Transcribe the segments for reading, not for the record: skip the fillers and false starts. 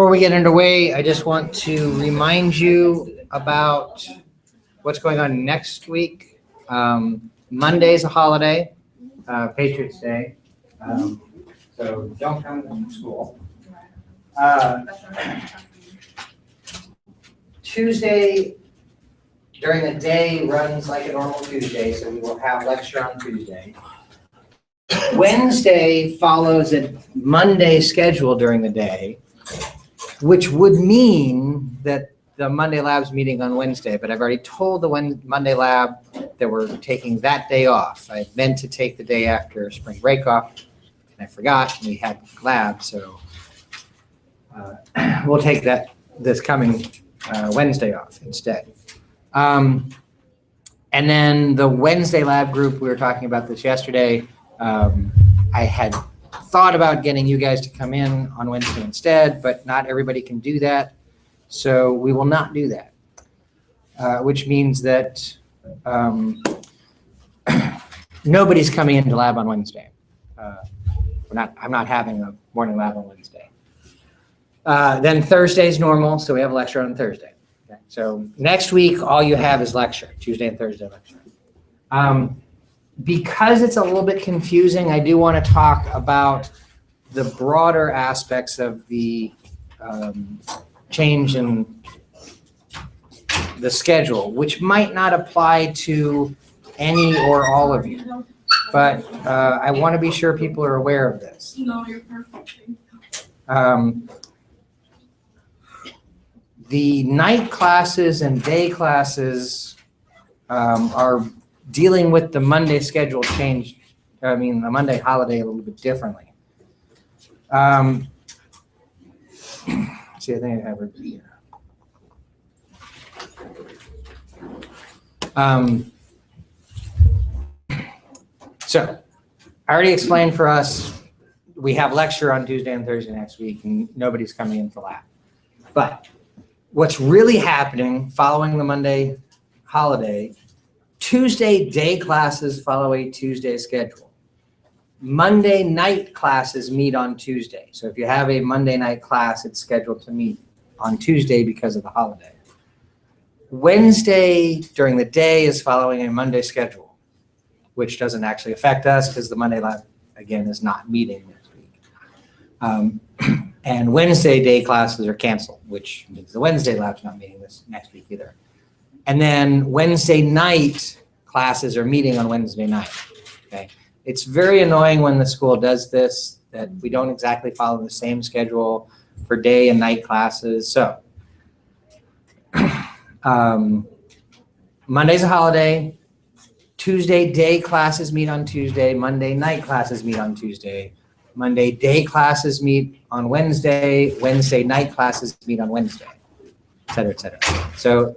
Before we get underway, I just want to remind you about what's going on next week. Monday's a holiday, Patriots Day, so don't come to school. Tuesday during the day runs like a normal Tuesday, so we will have lecture on Tuesday. Wednesday follows a Monday schedule during the day, which would mean that the Monday lab's meeting on Wednesday, but I've already told the Monday lab that we're taking that day off. I meant to take the day after spring break off, and I forgot, and we had lab, so we'll take this coming Wednesday off instead. And then the Wednesday lab group, we were talking about this yesterday. I had thought about getting you guys to come in on Wednesday instead, but not everybody can do that. So we will not do that, which means that nobody's coming into lab on Wednesday. I'm not having a morning lab on Wednesday. Then Thursday's normal, so we have a lecture on Thursday. Okay. So next week, all you have is lecture, Tuesday and Thursday lecture. Because it's a little bit confusing, I do want to talk about the broader aspects of the change in the schedule, which might not apply to any or all of you. But I want to be sure people are aware of this. No, you're perfect. The night classes and day classes are dealing with the Monday schedule change, the Monday holiday a little bit differently. See, I think I have it here. So I already explained for us, we have lecture on Tuesday and Thursday next week, and nobody's coming in for lab. But what's really happening following the Monday holiday, Tuesday day classes follow a Tuesday schedule. Monday night classes meet on Tuesday. So if you have a Monday night class, it's scheduled to meet on Tuesday because of the holiday. Wednesday during the day is following a Monday schedule, which doesn't actually affect us because the Monday lab, again, is not meeting next week. And Wednesday day classes are canceled, which means the Wednesday lab's not meeting this next week either. And then Wednesday night classes are meeting on Wednesday night, okay? It's very annoying when the school does this, that we don't exactly follow the same schedule for day and night classes. So Monday's a holiday. Tuesday day classes meet on Tuesday. Monday night classes meet on Tuesday. Monday day classes meet on Wednesday. Wednesday night classes meet on Wednesday, et cetera, et cetera. So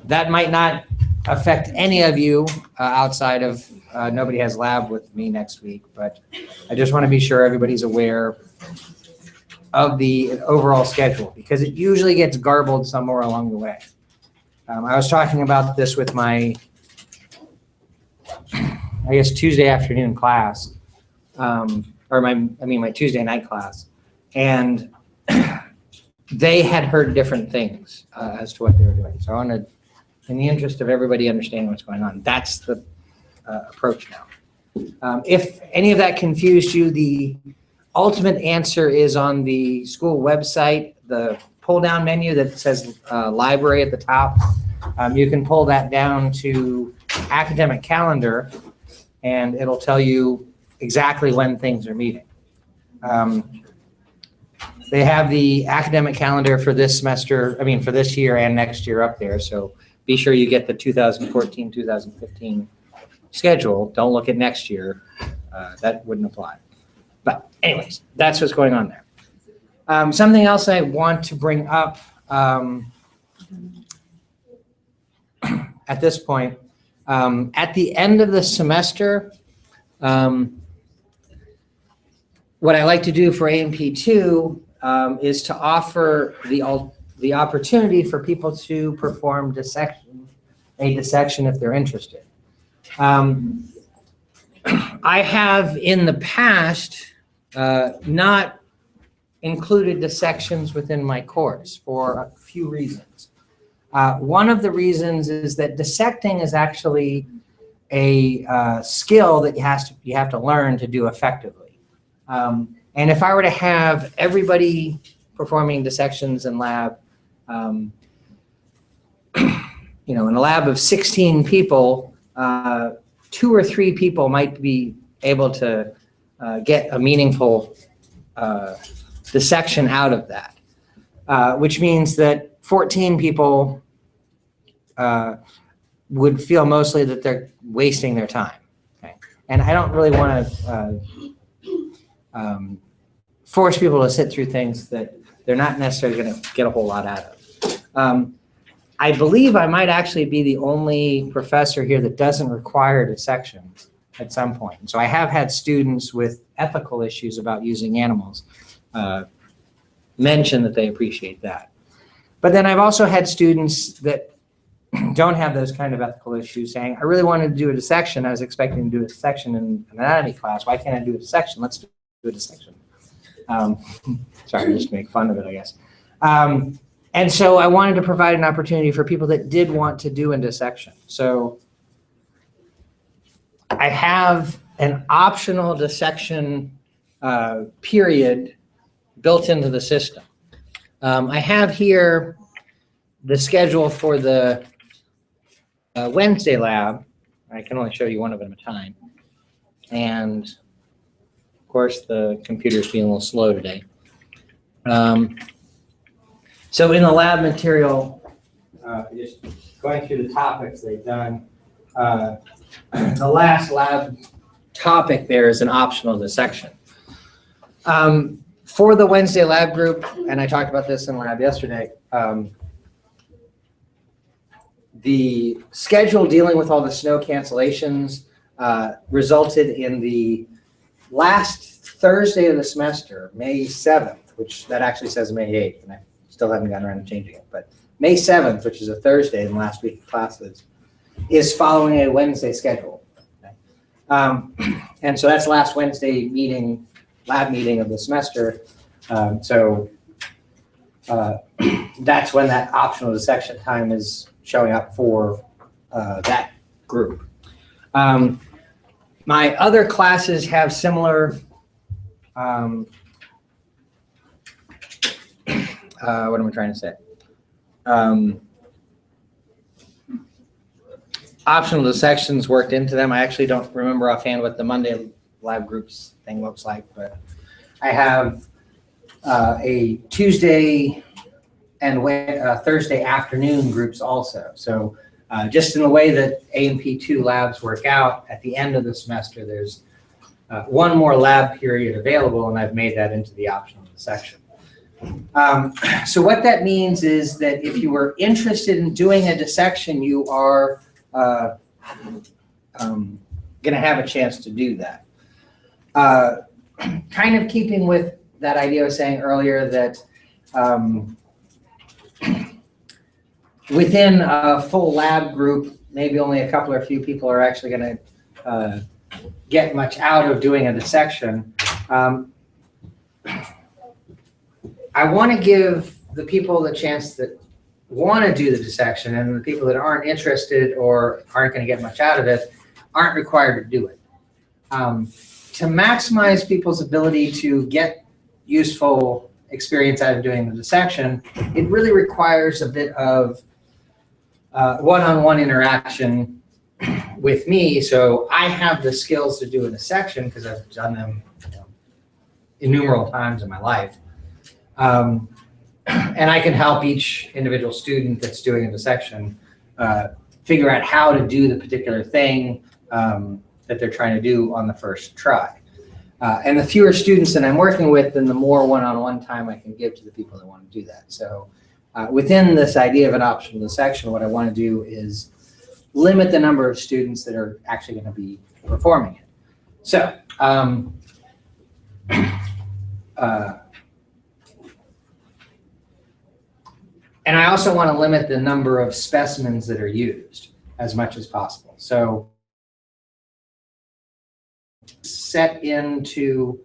that might not affect any of you outside of nobody has lab with me next week, but I just want to be sure everybody's aware of the overall schedule because it usually gets garbled somewhere along the way. I was talking about this with my, I guess, Tuesday afternoon class, or my Tuesday night class, and they had heard different things as to what they were doing. So I wanted, in the interest of everybody understanding what's going on, that's the approach now. If any of that confused you, the ultimate answer is on the school website, the pull-down menu that says library at the top. You can pull that down to academic calendar, and it'll tell you exactly when things are meeting. They have the academic calendar for this semester, for this year and next year up there, so be sure you get the 2014, 2015 schedule. Don't look at next year. That wouldn't apply. But anyways, that's what's going on there. Something else I want to bring up at this point, at the end of the semester, what I like to do for A&P2 is to offer the opportunity for people to perform a dissection if they're interested. I have in the past not included dissections within my course for a few reasons. One of the reasons is that dissecting is actually a skill that you have to learn to do effectively. And if I were to have everybody performing dissections in lab, in a lab of 16 people, 2 or 3 people might be able to get a meaningful dissection out of that, which means that 14 people would feel mostly that they're wasting their time. Okay? And I don't really want to force people to sit through things that they're not necessarily going to get a whole lot out of. I believe I might actually be the only professor here that doesn't require dissections at some point. And so I have had students with ethical issues about using animals mention that they appreciate that. But then I've also had students that don't have those kind of ethical issues saying, I really wanted to do a dissection. I was expecting to do a dissection in an anatomy class. Why can't I do a dissection? Let's do a dissection. Sorry, just to make fun of it, I guess. And so I wanted to provide an opportunity for people that did want to do a dissection. So I have an optional dissection period built into the system. I have here the schedule for the Wednesday lab. I can only show you one of them at a time. And of course, the computer's being a little slow today. So in the lab material, just going through the topics they've done, the last lab topic there is an optional dissection. For the Wednesday lab group, and I talked about this in lab yesterday, the schedule dealing with all the snow cancellations resulted in the last Thursday of the semester, May 7th, which that actually says May 8th, and I still haven't gotten around to changing it, but May 7th, which is a Thursday in the last week of classes, is following a Wednesday schedule. Okay? And so that's last Wednesday meeting, lab meeting of the semester. So that's when that optional dissection time is showing up for that group. My other classes have similar what am I trying to say? Optional dissections worked into them. I actually don't remember offhand what the Monday lab groups thing looks like, but I have a Tuesday and Thursday afternoon groups also. So just in the way that A&P2 labs work out, at the end of the semester, there's one more lab period available, and I've made that into the optional dissection. So what that means is that if you were interested in doing a dissection, you are going to have a chance to do that. Kind of keeping with that idea I was saying earlier that within a full lab group, maybe only a couple or a few people are actually going to get much out of doing a dissection. I want to give the people the chance that want to do the dissection, and the people that aren't interested or aren't going to get much out of it aren't required to do it. To maximize people's ability to get useful experience out of doing the dissection, it really requires a bit of one-on-one interaction with me. So I have the skills to do a dissection because I've done them innumerable times in my life. And I can help each individual student that's doing a dissection figure out how to do the particular thing that they're trying to do on the first try. And the fewer students that I'm working with, then the more one-on-one time I can give to the people that want to do that. So within this idea of an optional dissection, what I want to do is limit the number of students that are actually going to be performing it. So and I also want to limit the number of specimens that are used as much as possible. So set into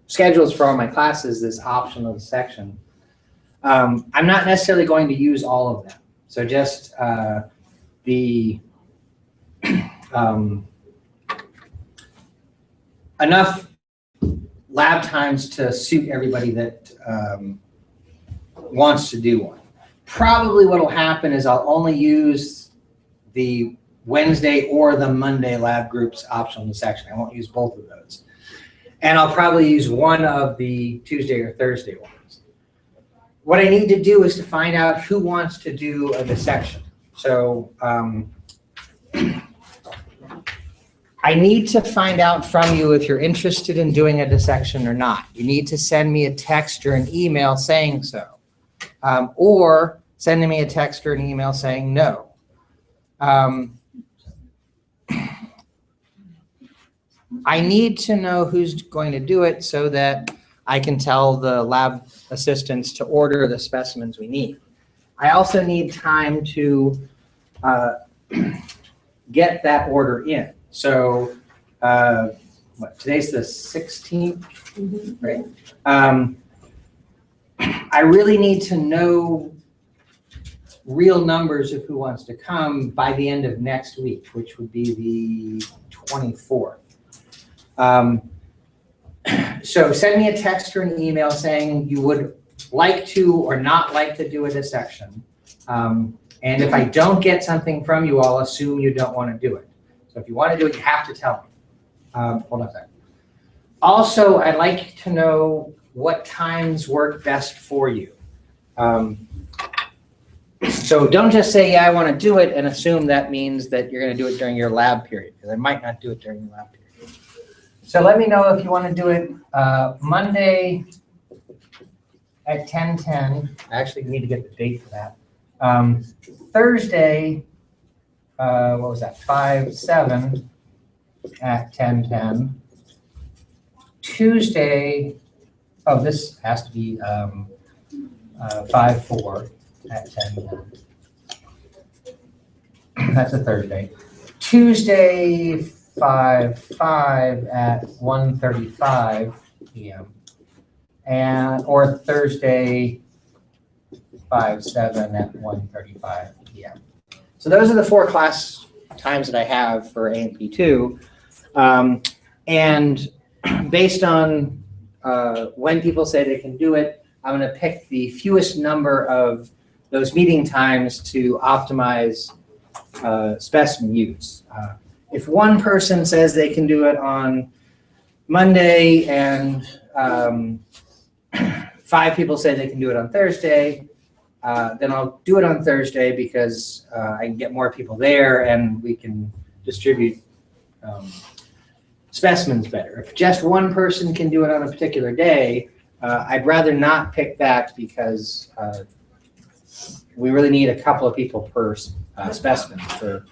schedules for all my classes, this optional section, I'm not necessarily going to use all of them. So just the enough lab times to suit everybody that wants to do one. Probably what will happen is I'll only use the Wednesday or the Monday lab groups optional section. I won't use both of those. And I'll probably use one of the Tuesday or Thursday ones. What I need to do is to find out who wants to do a dissection. So I need to find out from you if you're interested in doing a dissection or not. You need to send me a text or an email saying so. Or sending me a text or an email saying no. I need to know who's going to do it so that I can tell the lab assistants to order the specimens we need. I also need time to get that order in. So today's the 16th, right? I really need to know real numbers of who wants to come by the end of next week, which would be the 24th. So send me a text or an email saying you would like to or not like to do a dissection. And if I don't get something from you, I'll assume you don't want to do it. So if you want to do it, you have to tell me. Hold on a second. Also, I'd like to know what times work best for you. So don't just say, yeah, I want to do it, and assume that means that you're going to do it during your lab period, because I might not do it during your lab period. So let me know if you want to do it Monday at 10:10. I actually need to get the date for that. Thursday, what was that, 5/7 at 10:10. Tuesday, oh, this has to be 5/4 at 10:10. That's a Thursday. Tuesday, 5/5 at 1:35 p.m. or Thursday, 5/7 at 1:35 p.m. So those are the 4 class times that I have for A&P2. And based on when people say they can do it, I'm going to pick the fewest number of those meeting times to optimize specimen use. If one person says they can do it on Monday and 5 people say they can do it on Thursday, then I'll do it on Thursday because I can get more people there and we can distribute specimens better. If just one person can do it on a particular day, I'd rather not pick that because we really need a couple of people per specimen for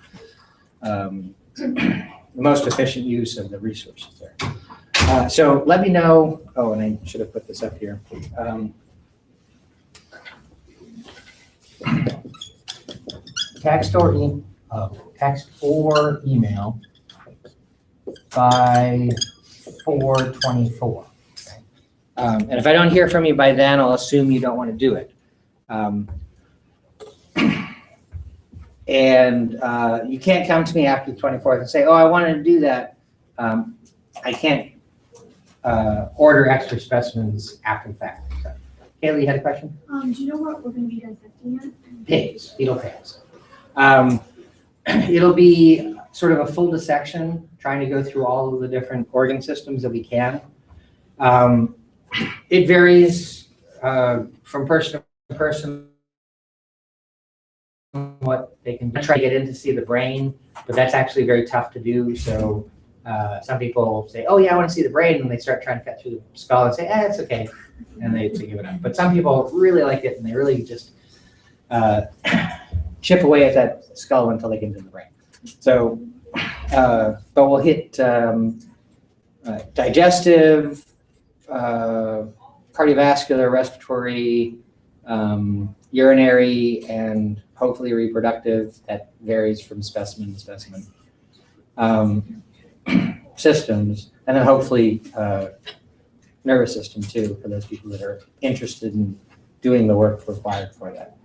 the most efficient use of the resources there. So let me know. Oh, and I should have put this up here. Text or email by 4/24. Okay. And if I don't hear from you by then, I'll assume you don't want to do it. And you can't come to me after the 24th and say, oh, I wanted to do that. I can't order extra specimens after the fact. So, Kaylee, you had a question? Do you know what we're going to be dissecting yet? Pigs, fetal pigs. It'll be sort of a full dissection, trying to go through all of the different organ systems that we can. It varies from person to person what they can try to get in to see the brain, but that's actually very tough to do. So some people say, oh yeah, I want to see the brain, and they start trying to cut through the skull and say, it's okay, and they give it up. But some people really like it, and they really just chip away at that skull until they get into the brain. So, but we'll hit digestive, cardiovascular, respiratory, urinary, and hopefully reproductive. That varies from specimen to specimen. Systems, and then hopefully nervous system too, for those people that are interested in doing the work required for that.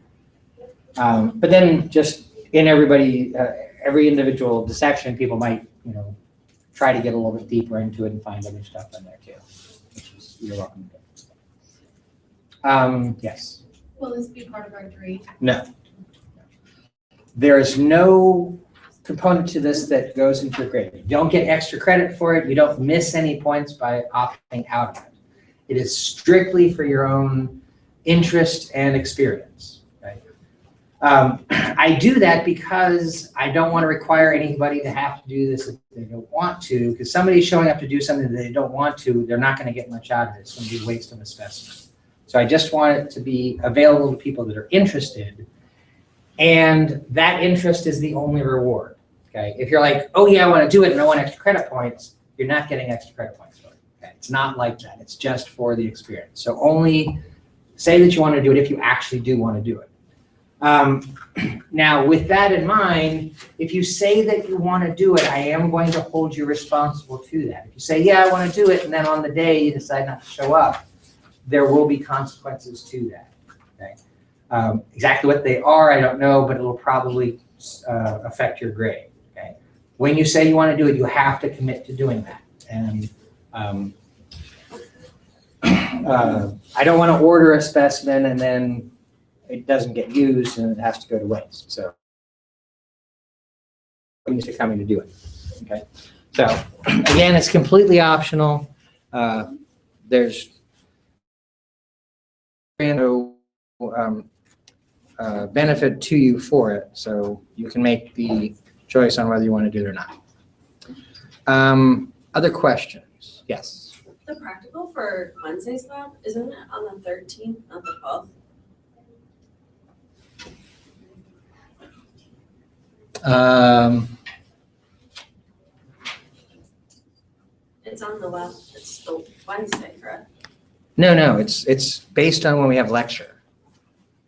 But then just in everybody, every individual dissection, people might, try to get a little bit deeper into it and find other stuff in there too, which is, you're welcome to. Yes. Will this be part of our grade? No. There is no component to this that goes into your grade. You don't get extra credit for it. You don't miss any points by opting out of it. It is strictly for your own interest and experience. Right? I do that because I don't want to require anybody to have to do this if they don't want to, because somebody's showing up to do something that they don't want to, they're not going to get much out of it. It's going to be a waste of a specimen. So I just want it to be available to people that are interested, and that interest is the only reward. Okay, if you're like, oh yeah, I want to do it and I want extra credit points, you're not getting extra credit points for it. Okay? It's not like that. It's just for the experience. So only say that you want to do it if you actually do want to do it. Now, with that in mind, if you say that you want to do it, I am going to hold you responsible to that. If you say, yeah, I want to do it, and then on the day you decide not to show up, there will be consequences to that. Okay? Exactly what they are, I don't know, but it'll probably affect your grade. Okay? When you say you want to do it, you have to commit to doing that. And I don't want to order a specimen and then it doesn't get used and it has to go to waste. So you need to come in to do it. Okay. So again, it's completely optional. There's no benefit to you for it, so you can make the choice on whether you want to do it or not. Other questions? Yes. The practical for Wednesday's lab, isn't it on the 13th, not the 12th? It's on the lab, it's the Wednesday, correct? No, it's based on when we have lecture.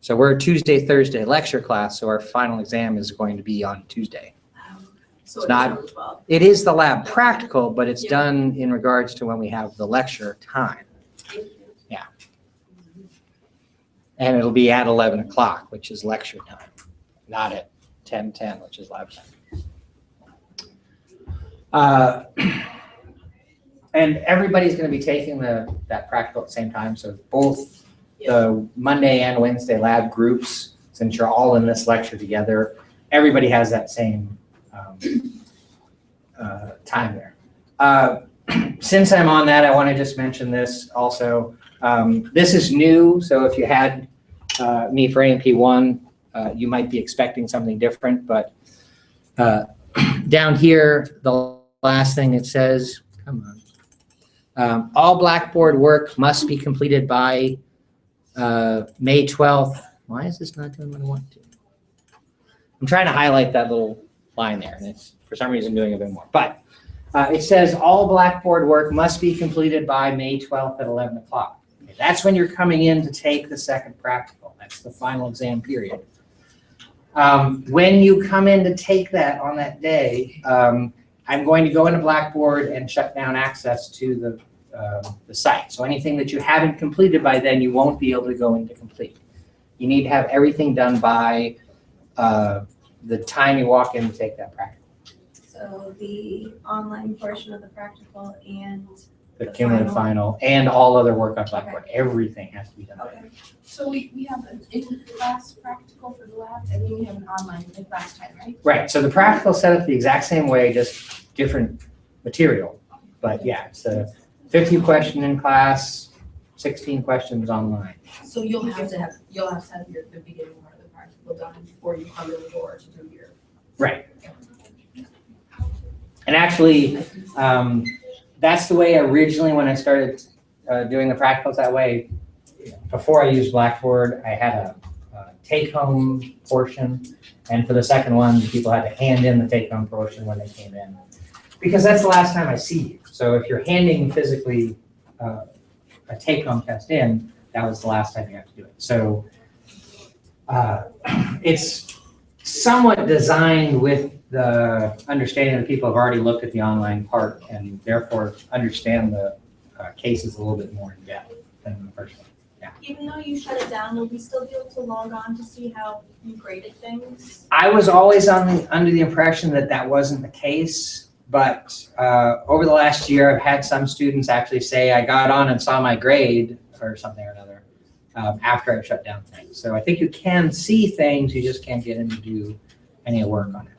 So we're a Tuesday, Thursday lecture class, so our final exam is going to be on Tuesday. So It's it's not- on the 12th. It is the lab practical, but it's Yeah. done in regards to when we have the lecture time. Thank you. And it'll be at 11 o'clock, which is lecture time, not at 10:10, which is lab time. And everybody's going to be taking that practical at the same time. So both the Monday and Wednesday lab groups, since you're all in this lecture together, everybody has that same time there. Since I'm on that, I want to just mention this also. This is new, so if you had me for AMP1, you might be expecting something different, but down here, the last thing it says, come on, all Blackboard work must be completed by May 12th. Why is this not doing what I want to? I'm trying to highlight that little line there, and it's for some reason doing a bit more. But it says all Blackboard work must be completed by May 12th at 11 o'clock. Okay, that's when you're coming in to take the second practical. That's the final exam period. When you come in to take that on that day, I'm going to go into Blackboard and shut down access to the site. So anything that you haven't completed by then, you won't be able to go in to complete. You need to have everything done by the time you walk in to take that practical. So the online portion of the practical and The The cumulative final and all other work on Blackboard. Everything has to be done. okay. So we have an in-class practical for the lab, and then we have an online like last time, right? Right, so the practical set up the exact same way, just different material. But yeah, it's a 50 question in class, 16 questions online. So you'll have to have the beginning part of the practical done before you come in the door to do your. Right. And actually, that's the way originally when I started doing the practicals that way. Before I used Blackboard, I had a take-home portion. And for the second one, people had to hand in the take-home portion when they came in. Because that's the last time I see you. So if you're handing physically a take-home test in, that was the last time you have to do it. So it's somewhat designed with the understanding that people have already looked at the online part and therefore understand the cases a little bit more in depth than the first one. Even though you shut it down, will we still be able to log on to see how you graded things? I was always under the impression that that wasn't the case, but over the last year, I've had some students actually say I got on and saw my grade or something or another after I shut down things. So I think you can see things, you just can't get in to do any work on it.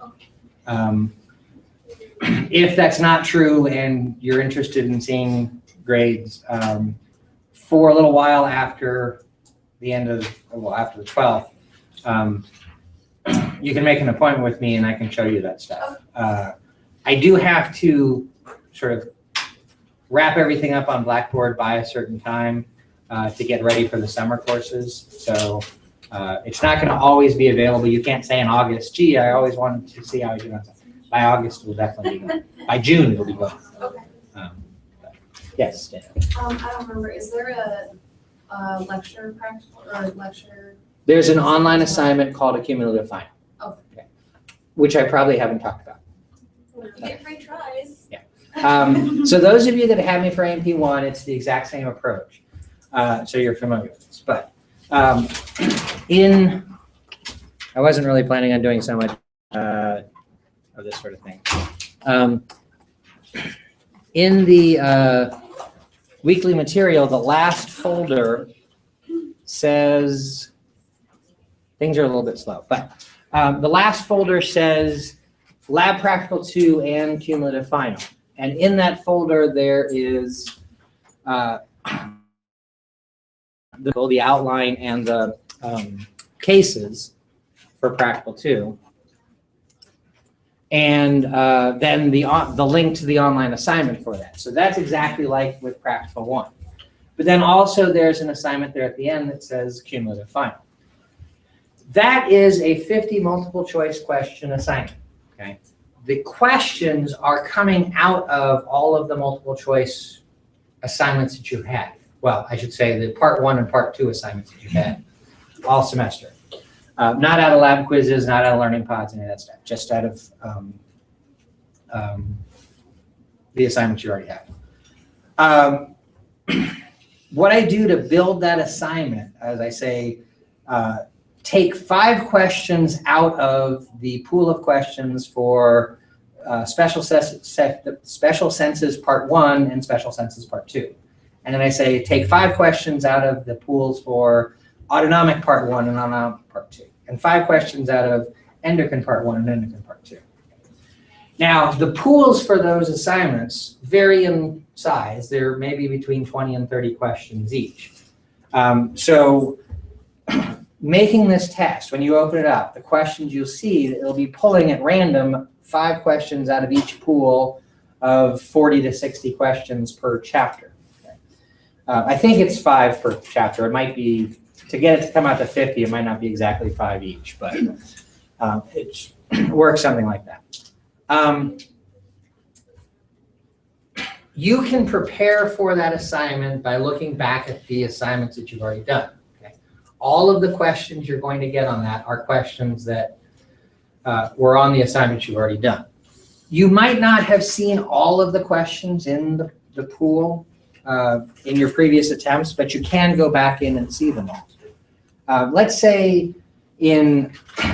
If that's not true and you're interested in seeing grades, for a little while after the end of, well, after the 12th, you can make an appointment with me and I can show you that stuff. I do have to sort of wrap everything up on Blackboard by a certain time to get ready for the summer courses. So it's not gonna always be available. You can't say in August, gee, I always wanted to see how I do on something. By August, it will definitely be gone. By June, it'll be gone. Okay. Yes, Dan. I don't remember, is there a lecture practical or lecture? There's an online assignment called a cumulative final. Okay. Which I probably haven't talked about. You get free tries. So those of you that have me for AMP1, it's the exact same approach. So you're familiar with this. But I wasn't really planning on doing so much of this sort of thing. In the weekly material, the last folder says, things are a little bit slow, but the last folder says Lab Practical 2 and Cumulative Final. And in that folder, there is the outline and the cases for Practical 2. And then the link to the online assignment for that. So that's exactly like with Practical 1. But then also there's an assignment there at the end that says Cumulative Final. That is a 50 multiple choice question assignment, okay? The questions are coming out of all of the multiple choice assignments that you've had. Well, I should say the part 1 and part 2 assignments that you've had all semester. Not out of lab quizzes, not out of learning pods, any of that stuff, just out of the assignments you already have. What I do to build that assignment, as I say, take 5 questions out of the pool of questions for special senses part 1 and special senses part 2. And then I say, take 5 questions out of the pools for autonomic part 1 and autonomic part 2. And 5 questions out of endocrine part 1 and endocrine part 2. Now, the pools for those assignments vary in size. They're maybe between 20 and 30 questions each. So making this test, when you open it up, the questions you'll see, it'll be pulling at random 5 questions out of each pool of 40 to 60 questions per chapter. I think it's 5 per chapter. It might be, to get it to come out to 50, it might not be exactly 5 each, but it works something like that. You can prepare for that assignment by looking back at the assignments that you've already done. Okay? All of the questions you're going to get on that are questions that were on the assignments you've already done. You might not have seen all of the questions in the pool in your previous attempts, but you can go back in and see them all. Let's say in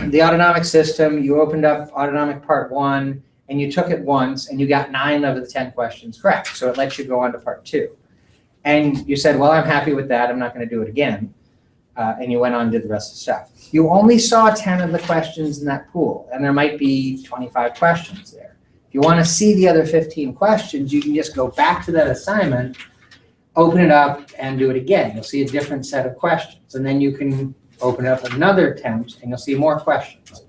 the autonomic system, you opened up autonomic part 1 and you took it once and you got 9 of the 10 questions correct. So it lets you go on to part 2. And you said, well, I'm happy with that. I'm not going to do it again. And you went on and did the rest of the stuff. You only saw 10 of the questions in that pool, and there might be 25 questions there. If you want to see the other 15 questions, you can just go back to that assignment, open it up, and do it again. You'll see a different set of questions. And then you can open up another attempt, and you'll see more questions.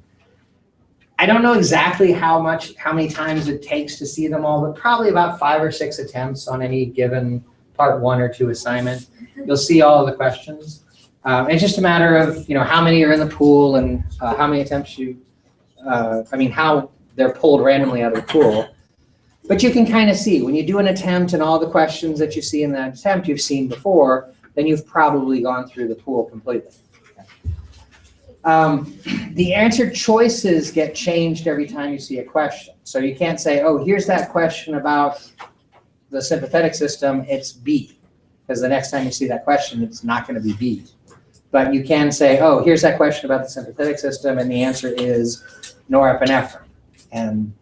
I don't know exactly how many times it takes to see them all, but probably about 5 or 6 attempts on any given part 1 or 2 assignment. You'll see all of the questions. It's just a matter of how many are in the pool and how many attempts how they're pulled randomly out of the pool. But you can kind of see when you do an attempt and all the questions that you see in that attempt you've seen before, then you've probably gone through the pool completely. The answer choices get changed every time you see a question. So you can't say, oh, here's that question about the sympathetic system, it's B, because the next time you see that question, it's not going to be B. But you can say, oh, here's that question about the sympathetic system, and the answer is norepinephrine. And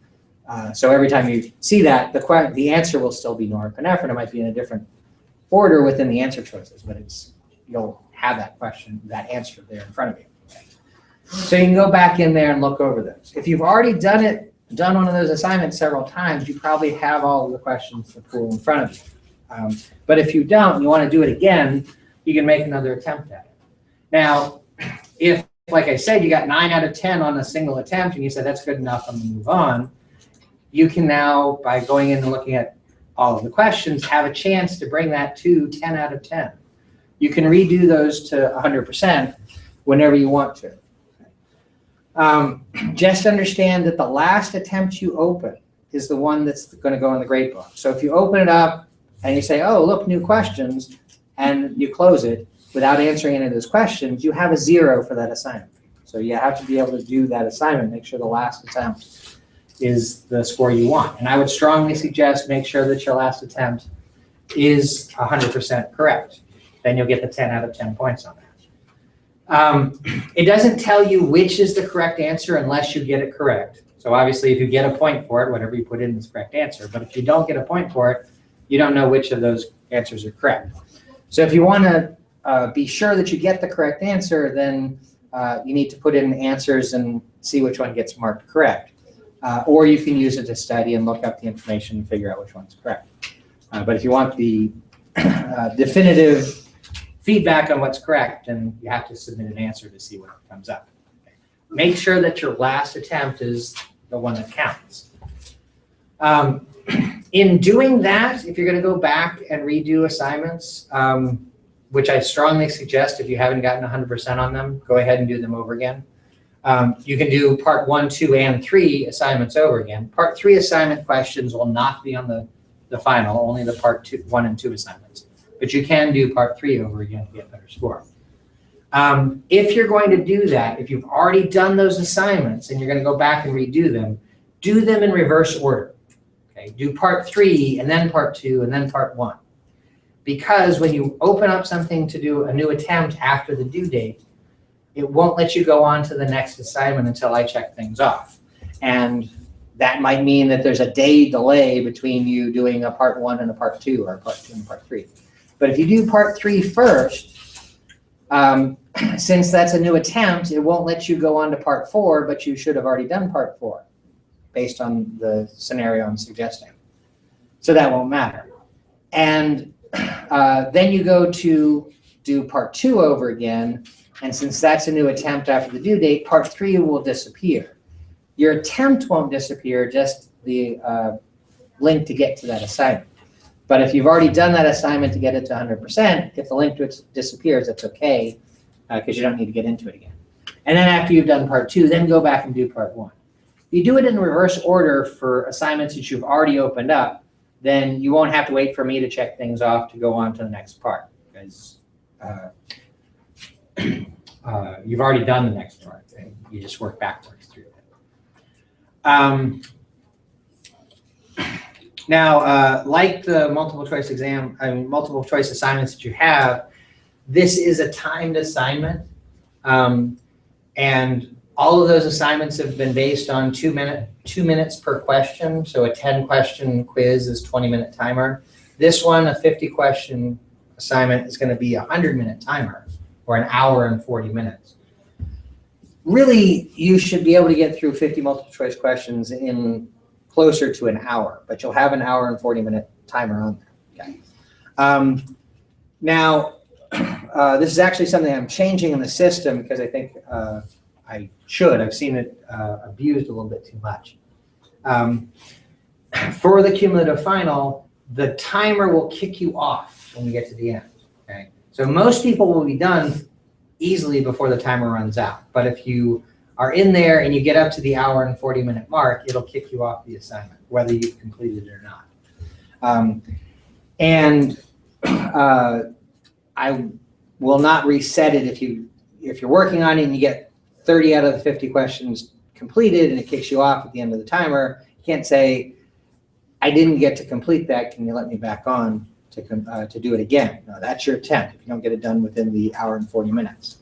so every time you see that, the answer will still be norepinephrine. It might be in a different order within the answer choices, but you'll have that question, that answer there in front of you. So you can go back in there and look over those. If you've already done one of those assignments several times, you probably have all of the questions to pull in front of you. But if you don't, and you want to do it again, you can make another attempt at it. Now, if, like I said, you got 9 out of 10 on a single attempt, and you said that's good enough, I'm going to move on, you can now, by going in and looking at all of the questions, have a chance to bring that to 10 out of 10. You can redo those to 100% whenever you want to. Just understand that the last attempt you open is the one that's going to go in the grade book. So if you open it up and you say, oh, look, new questions, and you close it without answering any of those questions, you have a 0 for that assignment. So you have to be able to do that assignment, make sure the last attempt is the score you want. And I would strongly suggest make sure that your last attempt is 100% correct. Then you'll get the 10 out of 10 points on that. It doesn't tell you which is the correct answer unless you get it correct. So obviously, if you get a point for it, whatever you put in is the correct answer. But if you don't get a point for it, you don't know which of those answers are correct. So if you want to be sure that you get the correct answer, then you need to put in answers and see which one gets marked correct. Or you can use it to study and look up the information and figure out which one's correct. But if you want the definitive feedback on what's correct, then you have to submit an answer to see what comes up. Make sure that your last attempt is the one that counts. In doing that, if you're going to go back and redo assignments, which I strongly suggest if you haven't gotten 100% on them, go ahead and do them over again. You can do part 1, 2, and 3 assignments over again. Part 3 assignment questions will not be on the final, only the part 1 and 2 assignments. But you can do part 3 over again to get a better score. If you're going to do that, if you've already done those assignments and you're going to go back and redo them, do them in reverse order. Okay? Do part 3 and then part 2 and then part 1. Because when you open up something to do a new attempt after the due date, it won't let you go on to the next assignment until I check things off. And that might mean that there's a day delay between you doing a part 1 and a part 2, or a part 2 and a part 3. But if you do part 3 first, since that's a new attempt, it won't let you go on to part 4, but you should have already done part 4 based on the scenario I'm suggesting. So that won't matter. And then you go to do part 2 over again. And since that's a new attempt after the due date, part 3 will disappear. Your attempt won't disappear, just the link to get to that assignment. But if you've already done that assignment to get it to 100%, if the link to it disappears, that's okay, because you don't need to get into it again. And then after you've done part 2, then go back and do part 1. If you do it in reverse order for assignments that you've already opened up, then you won't have to wait for me to check things off to go on to the next part, because you've already done the next part, and you just work backwards through it. Now, like the multiple choice multiple choice assignments that you have, this is a timed assignment, and all of those assignments have been based on 2 minutes per question. So a 10-question quiz is 20-minute timer. This one, a 50-question assignment, is going to be a 100-minute timer, or an hour and 40 minutes. Really, you should be able to get through 50 multiple choice questions in closer to an hour, but you'll have an hour and 40-minute timer on there. Okay. Now, this is actually something I'm changing in the system because I think I should. I've seen it abused a little bit too much. For the cumulative final, the timer will kick you off when we get to the end. Okay. So most people will be done easily before the timer runs out. But if you are in there and you get up to the hour and 40-minute mark, it'll kick you off the assignment, whether you've completed it or not. I will not reset it if you're working on it and you get 30 out of the 50 questions completed and it kicks you off at the end of the timer. You can't say, I didn't get to complete that. Can you let me back on to do it again? No, that's your attempt if you don't get it done within the hour and 40 minutes.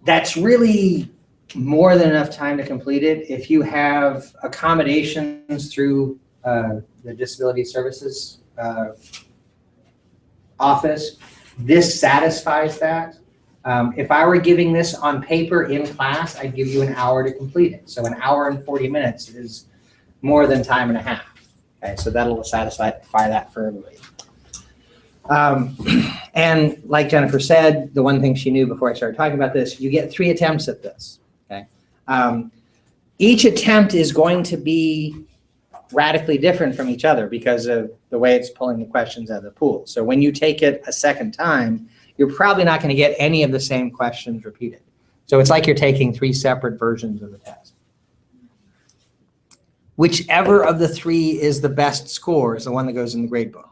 That's really more than enough time to complete it. If you have accommodations through the Disability Services office, this satisfies that. If I were giving this on paper in class, I'd give you an hour to complete it. So an hour and 40 minutes is more than time and a half. Okay, so that'll satisfy that for everybody. And like Jennifer said, the one thing she knew before I started talking about this, you get 3 attempts at this. Okay, each attempt is going to be radically different from each other because of the way it's pulling the questions out of the pool. So when you take it a second time, you're probably not going to get any of the same questions repeated. So it's like you're taking 3 separate versions of the test. Whichever of the 3 is the best score is the one that goes in the grade book.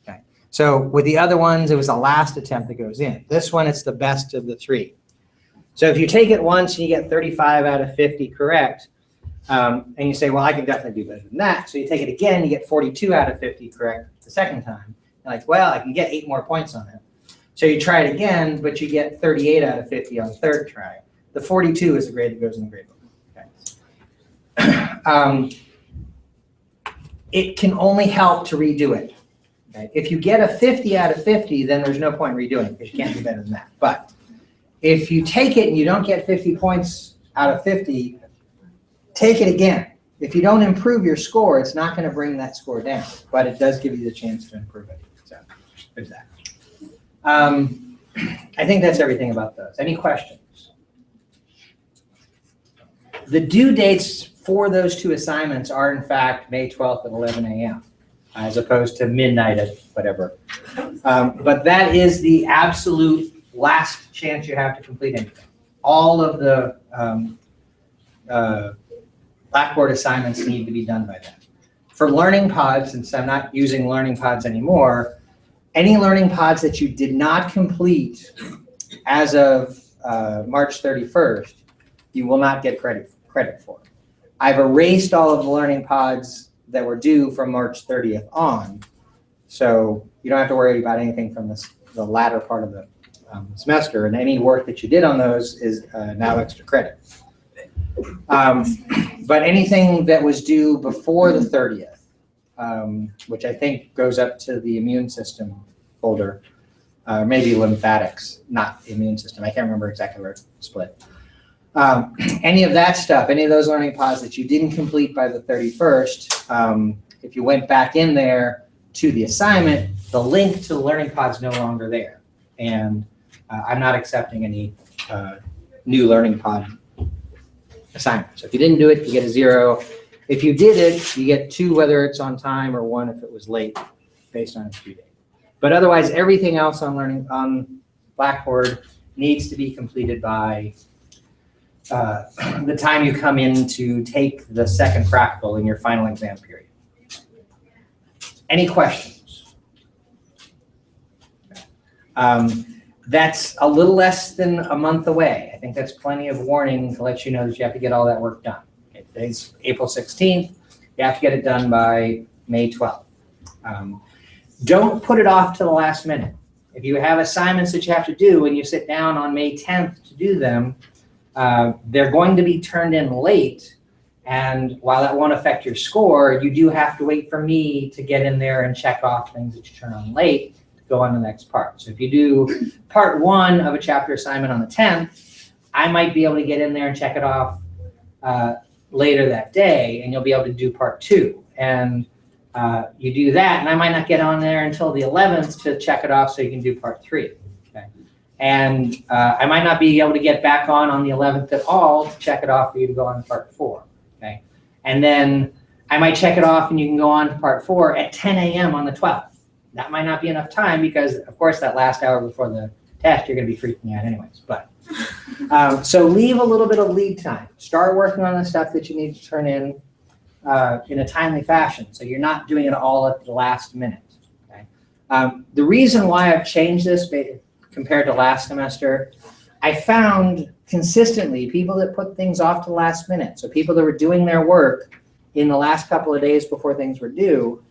Okay. So with the other ones, it was the last attempt that goes in. This one, it's the best of the 3. So if you take it once and you get 35 out of 50 correct, and you say, well, I can definitely do better than that. So you take it again, you get 42 out of 50 correct the second time. You're like, well, I can get 8 more points on it. So you try it again, but you get 38 out of 50 on the third try. The 42 is the grade that goes in the grade book. Okay. It can only help to redo it. Okay? If you get a 50 out of 50, then there's no point redoing it because you can't do better than that. But if you take it and you don't get 50 points out of 50, take it again. If you don't improve your score, it's not going to bring that score down, but it does give you the chance to improve it. So there's that. I think that's everything about those. Any questions? The due dates for those 2 assignments are, in fact, May 12th at 11 a.m. as opposed to midnight at whatever. But that is the absolute last chance you have to complete anything. All of the Blackboard assignments need to be done by then. For learning pods, since I'm not using learning pods anymore, any learning pods that you did not complete as of March 31st, you will not get credit for. I've erased all of the learning pods that were due from March 30th on, so you don't have to worry about anything from the latter part of the semester, and any work that you did on those is now extra credit. But anything that was due before the 30th, which I think goes up to the immune system folder, maybe lymphatics, not immune system. I can't remember exactly where it's split. Any of that stuff, any of those learning pods that you didn't complete by the 31st, if you went back in there to the assignment, the link to the learning pod's no longer there. And I'm not accepting any new learning pod assignment. So if you didn't do it, you get a 0. If you did it, you get 2 whether it's on time or 1 if it was late based on its due date. But otherwise, everything else on Blackboard needs to be completed by the time you come in to take the second practical in your final exam period. Any questions? That's a little less than a month away. I think that's plenty of warning to let you know that you have to get all that work done. Okay, today's April 16th. You have to get it done by May 12th. Don't put it off to the last minute. If you have assignments that you have to do and you sit down on May 10th to do them, they're going to be turned in late. And while that won't affect your score, you do have to wait for me to get in there and check off things that you turn on late to go on to the next part. So if you do part 1 of a chapter assignment on the 10th, I might be able to get in there and check it off later that day, and you'll be able to do part 2. And you do that, and I might not get on there until the 11th to check it off so you can do part 3. Okay? And I might not be able to get back on the 11th at all to check it off for you to go on to part 4. Okay? And then I might check it off and you can go on to part 4 at 10 a.m. on the 12th. That might not be enough time because, of course, that last hour before the test, you're going to be freaking out anyways. But so leave a little bit of lead time. Start working on the stuff that you need to turn in a timely fashion, so you're not doing it all at the last minute. Okay? The reason why I've changed this compared to last semester, I found consistently people that put things off to the last minute, so people that were doing their work in the last couple of days before things were due,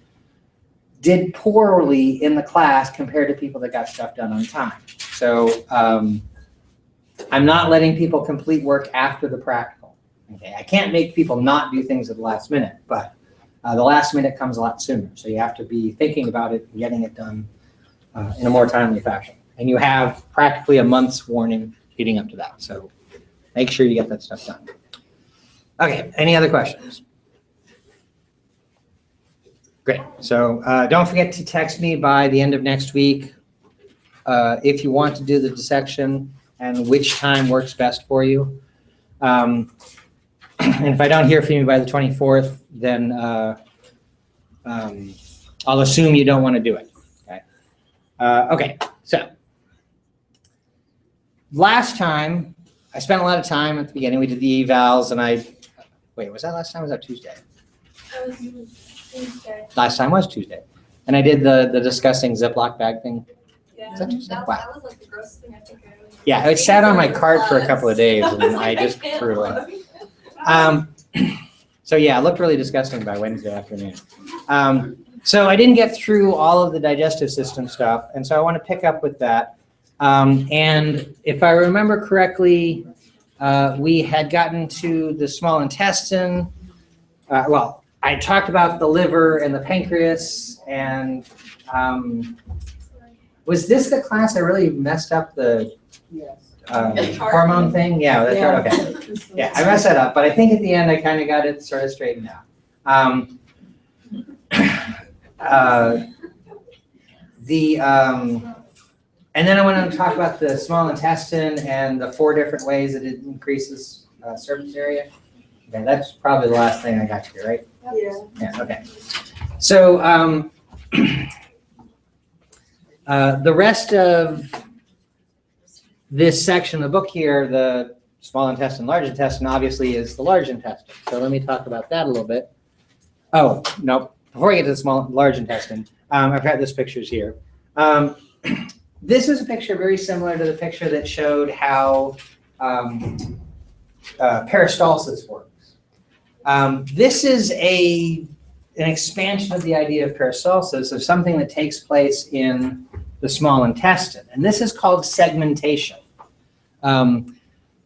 did poorly in the class compared to people that got stuff done on time. So I'm not letting people complete work after the practical. Okay, I can't make people not do things at the last minute, but the last minute comes a lot sooner. So you have to be thinking about it and getting it done in a more timely fashion. And you have practically a month's warning leading up to that. So make sure you get that stuff done. Okay, any other questions? Great. So don't forget to text me by the end of next week if you want to do the dissection and which time works best for you. And if I don't hear from you by the 24th, then I'll assume you don't want to do it. Okay. Okay. So last time, I spent a lot of time at the beginning. We did the evals, and wait, was that last time? Or was that Tuesday? Tuesday. Last time was Tuesday. And I did the disgusting Ziploc bag thing. Yeah, Is that Tuesday? that Wow. was like the grossest thing I think I ever. Yeah, it sat on my cart for a couple of days, and I just threw it away. So yeah, it looked really disgusting by Wednesday afternoon. So I didn't get through all of the digestive system stuff, and so I want to pick up with that. And if I remember correctly, we had gotten to the small intestine. Well, I talked about the liver and the pancreas, and was this the class I really messed up the hormone thing? Yeah, that's right, okay. Yeah, I messed that up, but I think at the end I kind of got it sort of straightened out. And then I want to talk about the small intestine and the 4 different ways that it increases surface area. Okay, that's probably the last thing I got here, right? Yeah. Yeah, okay. So the rest of this section of the book here, the small intestine, large intestine, obviously is the large intestine. So let me talk about that a little bit. Oh, no, before I get to the large intestine, I've got this pictures here. This is a picture very similar to the picture that showed how peristalsis works. This is an expansion of the idea of peristalsis, of something that takes place in the small intestine. And this is called segmentation.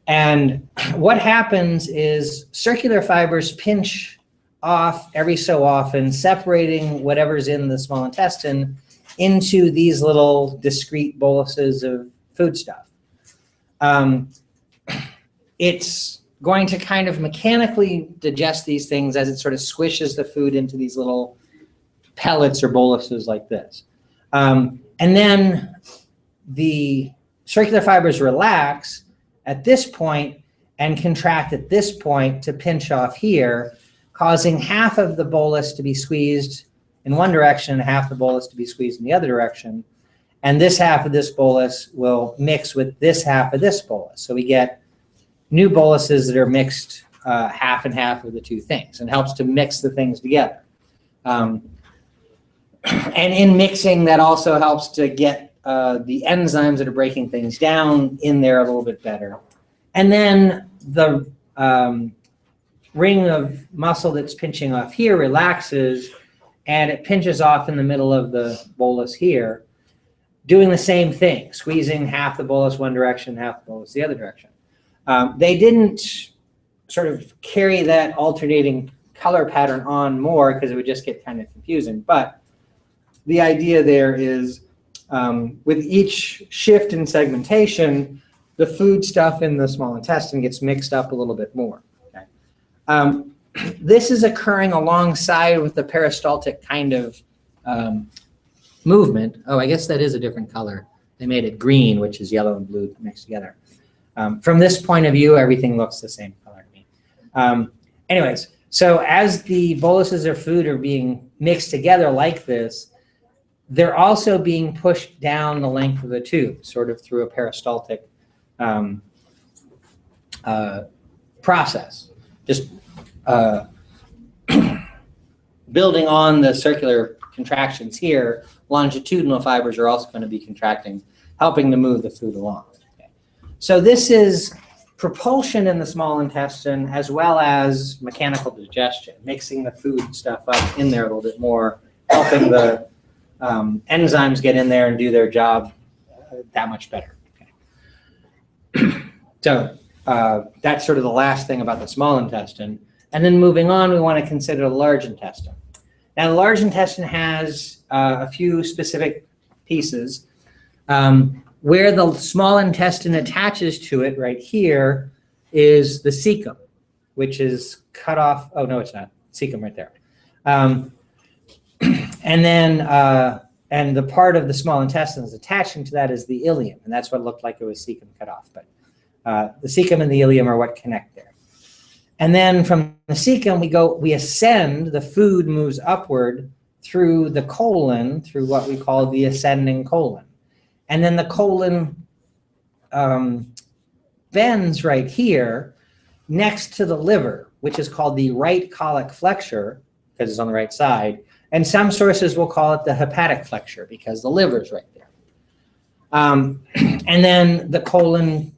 And what happens is circular fibers pinch off every so often, separating whatever's in the small intestine into these little discrete boluses of foodstuff. It's going to kind of mechanically digest these things as it sort of squishes the food into these little pellets or boluses like this. And then the circular fibers relax at this point and contract at this point to pinch off here, causing half of the bolus to be squeezed in one direction and half the bolus to be squeezed in the other direction. And this half of this bolus will mix with this half of this bolus. So we get new boluses that are mixed half and half of the two things, and helps to mix the things together. And in mixing, that also helps to get the enzymes that are breaking things down in there a little bit better. And then the ring of muscle that's pinching off here relaxes, and it pinches off in the middle of the bolus here, doing the same thing, squeezing half the bolus one direction, half the bolus the other direction. They didn't sort of carry that alternating color pattern on more because it would just get kind of confusing. But the idea there is with each shift in segmentation, the food stuff in the small intestine gets mixed up a little bit more. Okay? This is occurring alongside with the peristaltic kind of movement. Oh, I guess that is a different color. They made it green, which is yellow and blue mixed together. From this point of view, everything looks the same color to me. Anyways, so as the boluses of food are being mixed together like this, they're also being pushed down the length of the tube, sort of through a peristaltic process. Just building on the circular contractions here, longitudinal fibers are also going to be contracting, helping to move the food along. So this is propulsion in the small intestine as well as mechanical digestion, mixing the food stuff up in there a little bit more, helping the enzymes get in there and do their job that much better. Okay. So that's sort of the last thing about the small intestine. And then moving on, we want to consider the large intestine. Now, the large intestine has a few specific pieces. Where the small intestine attaches to it right here is the cecum, which is cut off. Oh, no, it's not. Cecum right there. And then, and the part of the small intestine that's attaching to that is the ileum, and that's what looked like it was cecum cut off. But the cecum and the ileum are what connect there. And then from the cecum, we ascend, the food moves upward through the colon, through what we call the ascending colon. And then the colon bends right here next to the liver, which is called the right colic flexure, because it's on the right side. And some sources will call it the hepatic flexure, because the liver's right there. And then the colon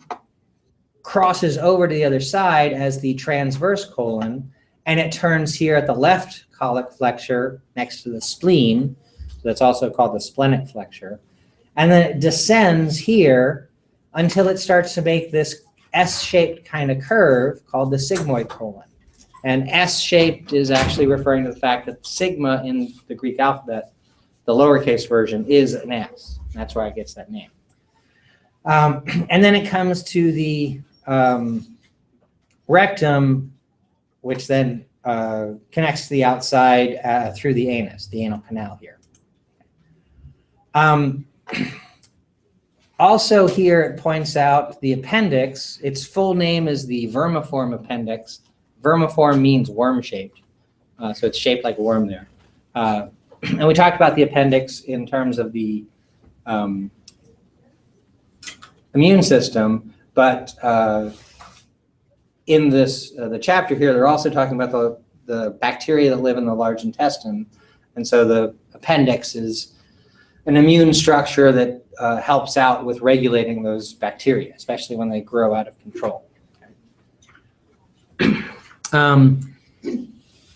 crosses over to the other side as the transverse colon, and it turns here at the left colic flexure next to the spleen. So that's also called the splenic flexure. And then it descends here until it starts to make this S-shaped kind of curve called the sigmoid colon. And S-shaped is actually referring to the fact that sigma in the Greek alphabet, the lowercase version, is an S. That's why it gets that name. And then it comes to the rectum, which then connects to the outside through the anus, the anal canal here. Also here it points out the appendix. Its full name is the vermiform appendix. Vermiform means worm-shaped, so it's shaped like a worm there. And we talked about the appendix in terms of the immune system, but in this the chapter here, they're also talking about the bacteria that live in the large intestine, and so the appendix is an immune structure that helps out with regulating those bacteria, especially when they grow out of control.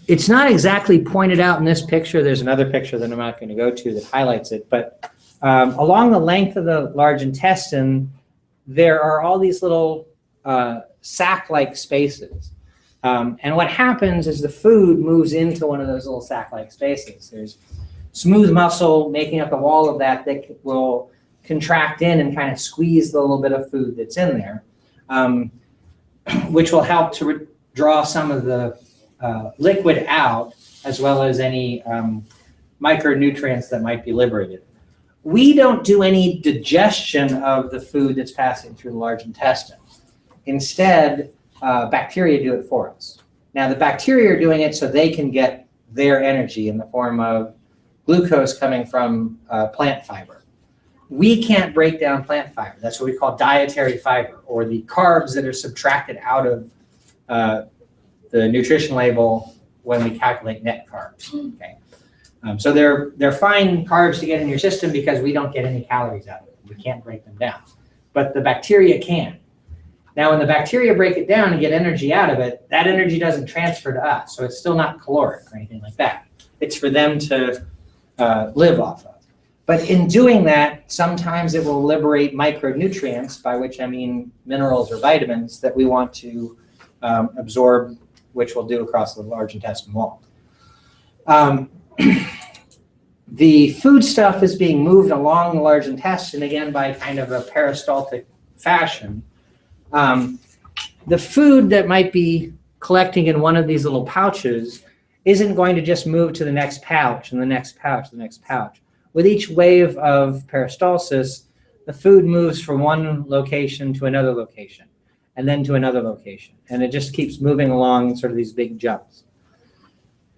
It's not exactly pointed out in this picture. There's another picture that I'm not going to go to that highlights it, but along the length of the large intestine, there are all these little sac-like spaces. And what happens is the food moves into one of those little sac-like spaces. There's smooth muscle making up the wall of that will contract in and kind of squeeze the little bit of food that's in there, which will help to draw some of the liquid out, as well as any micronutrients that might be liberated. We don't do any digestion of the food that's passing through the large intestine. Instead, bacteria do it for us. Now, the bacteria are doing it so they can get their energy in the form of glucose coming from plant fiber. We can't break down plant fiber. That's what we call dietary fiber, or the carbs that are subtracted out of the nutrition label when we calculate net carbs. Okay, so they're fine carbs to get in your system because we don't get any calories out of it. We can't break them down, but the bacteria can. Now, when the bacteria break it down and get energy out of it, that energy doesn't transfer to us, so it's still not caloric or anything like that. It's for them to live off of. But in doing that, sometimes it will liberate micronutrients, by which I mean minerals or vitamins that we want to absorb, which we'll do across the large intestine wall. The food stuff is being moved along the large intestine, again, by kind of a peristaltic fashion. The food that might be collecting in one of these little pouches isn't going to just move to the next pouch and the next pouch, the next pouch. With each wave of peristalsis, the food moves from one location to another location, and then to another location. And it just keeps moving along sort of these big jumps.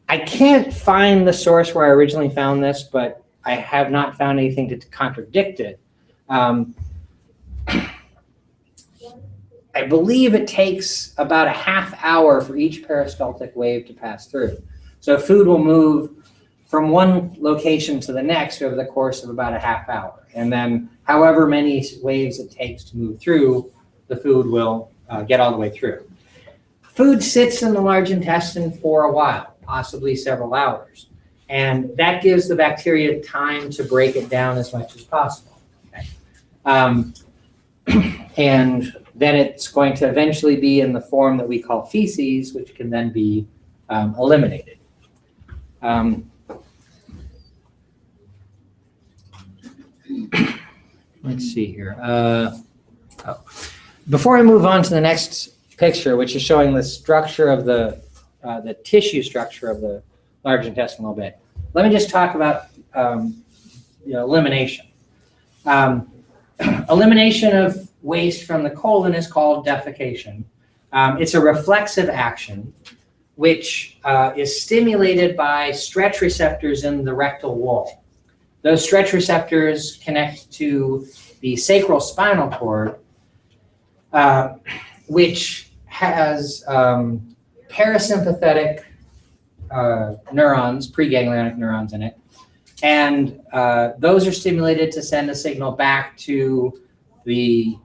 I can't find the source where I originally found this, but I have not found anything to contradict it. I believe it takes about a half hour for each peristaltic wave to pass through. So food will move from one location to the next over the course of about a half hour. And then however many waves it takes to move through the food will get all the way through. Food sits in the large intestine for a while, possibly several hours. And that gives the bacteria time to break it down as much as possible. Okay? And then it's going to eventually be in the form that we call feces, which can then be eliminated. Let's see here. Before I move on to the next picture, which is showing the structure of the tissue structure of the large intestine a little bit, let me just talk about elimination. Elimination of waste from the colon is called defecation. It's a reflexive action which is stimulated by stretch receptors in the rectal wall. Those stretch receptors connect to the sacral spinal cord, which has parasympathetic neurons, preganglionic neurons in it. And those are stimulated to send a signal back to the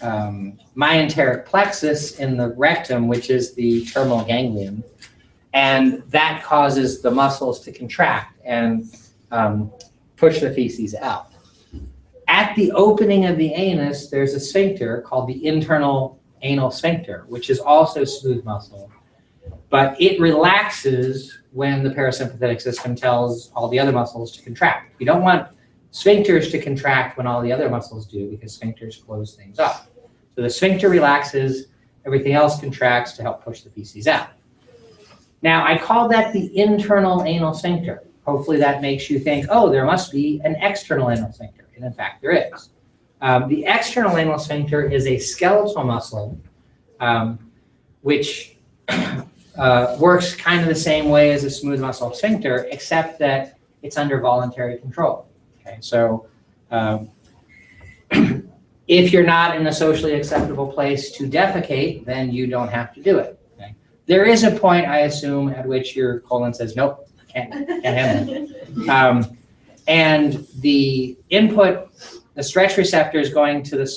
myenteric plexus in the rectum, which is the terminal ganglion. And that causes the muscles to contract and push the feces out. At the opening of the anus, there's a sphincter called the internal anal sphincter, which is also smooth muscle. But it relaxes when the parasympathetic system tells all the other muscles to contract. You don't want sphincters to contract when all the other muscles do, because sphincters close things up. So the sphincter relaxes, everything else contracts to help push the feces out. Now, I call that the internal anal sphincter. Hopefully that makes you think, oh, there must be an external anal sphincter. And in fact, there is. The external anal sphincter is a skeletal muscle, which works kind of the same way as a smooth muscle sphincter, except that it's under voluntary control. Okay, so if you're not in a socially acceptable place to defecate, then you don't have to do it. Okay? There is a point, I assume, at which your colon says, nope, can't handle it. And the input, the stretch receptors going to the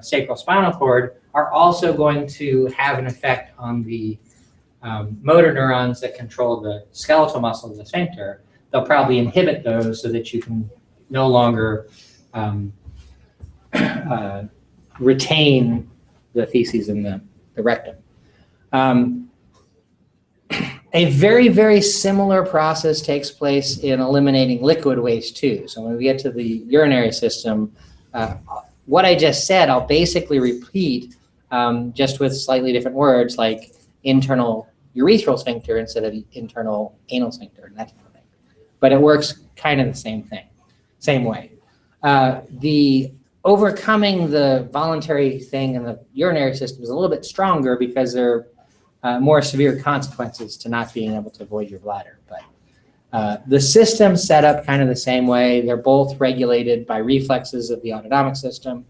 sacral spinal cord are also going to have an effect on the motor neurons that control the skeletal muscle of the sphincter. They'll probably inhibit those so that you can no longer retain the feces in the rectum. A very, very similar process takes place in eliminating liquid waste too. So when we get to the urinary system, what I just said, I'll basically repeat just with slightly different words, like internal urethral sphincter instead of internal anal sphincter and that kind of thing. But it works kind of the same way. The overcoming the voluntary thing in the urinary system is a little bit stronger because there are more severe consequences to not being able to avoid your bladder. But the system's set up kind of the same way. They're both regulated by reflexes of the autonomic system.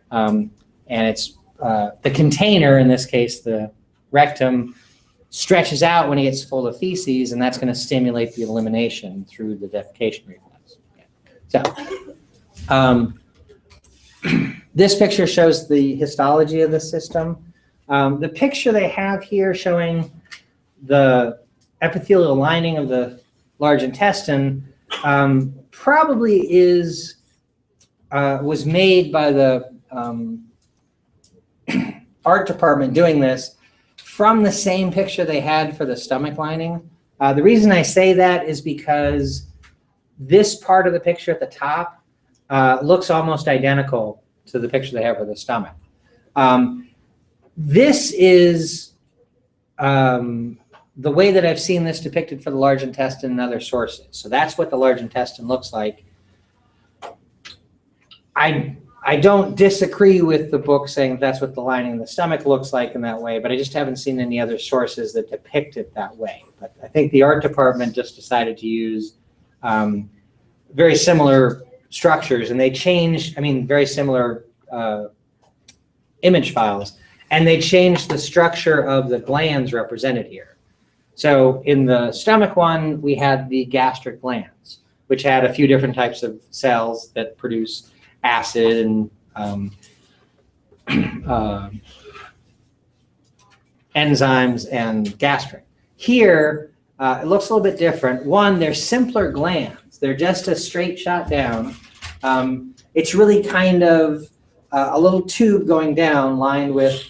And it's the container, in this case, the rectum, stretches out when it gets full of feces, and that's going to stimulate the elimination through the defecation reflex. Okay. So this picture shows the histology of the system. The picture they have here showing the epithelial lining of the large intestine probably was made by the art department doing this from the same picture they had for the stomach lining. The reason I say that is because this part of the picture at the top looks almost identical to the picture they have for the stomach. This is the way that I've seen this depicted for the large intestine and other sources. So that's what the large intestine looks like. I don't disagree with the book saying that's what the lining of the stomach looks like in that way, but I just haven't seen any other sources that depict it that way. But I think the art department just decided to use very similar structures, and they changed, very similar image files, and they changed the structure of the glands represented here. So in the stomach one, we had the gastric glands, which had a few different types of cells that produce acid and enzymes and gastric. Here, it looks a little bit different. One, they're simpler glands. They're just a straight shot down. It's really kind of a little tube going down lined with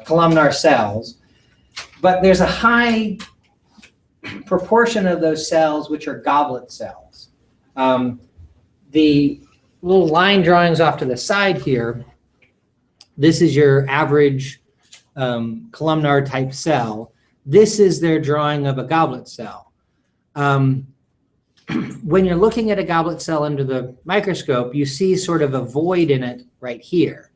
columnar cells. But there's a high proportion of those cells which are goblet cells. The little line drawings off to the side here, this is your average columnar type cell. This is their drawing of a goblet cell. When you're looking at a goblet cell under the microscope, you see sort of a void in it right here.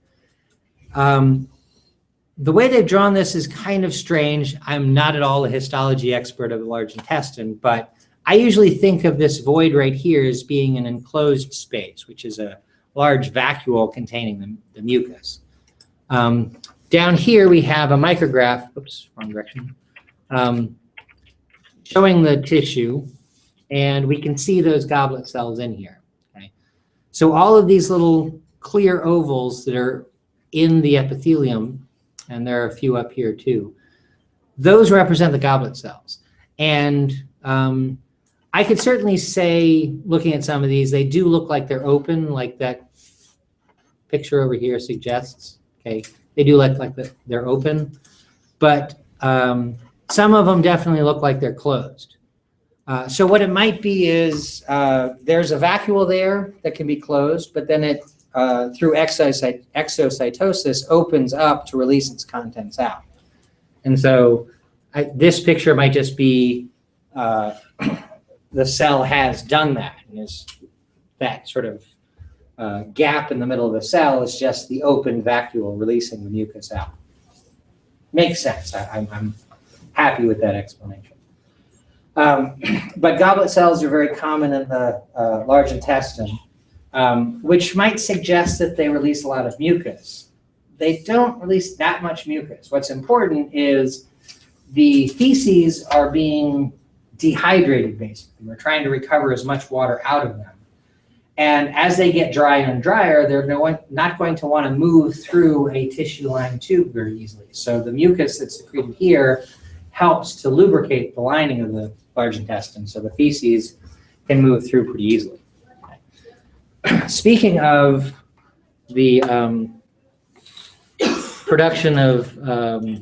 The way they've drawn this is kind of strange. I'm not at all a histology expert of the large intestine, but I usually think of this void right here as being an enclosed space, which is a large vacuole containing the mucus. Down here we have a micrograph, oops, wrong direction, showing the tissue, and we can see those goblet cells in here. Okay? So all of these little clear ovals that are in the epithelium, and there are a few up here too, those represent the goblet cells. And I could certainly say, looking at some of these, they do look like they're open, like that picture over here suggests. Okay, they do look like they're open, but some of them definitely look like they're closed. So what it might be is there's a vacuole there that can be closed, but then it, through exocytosis, opens up to release its contents out. And so this picture might just be the cell has done that, and is that sort of gap in the middle of the cell is just the open vacuole releasing the mucus out. Makes sense. I'm happy with that explanation. But goblet cells are very common in the large intestine, which might suggest that they release a lot of mucus. They don't release that much mucus. What's important is the feces are being dehydrated, basically. We're trying to recover as much water out of them. And as they get drier and drier, they're not going to want to move through a tissue-lined tube very easily. So the mucus that's secreted here helps to lubricate the lining of the large intestine, so the feces can move through pretty easily. Speaking of the production of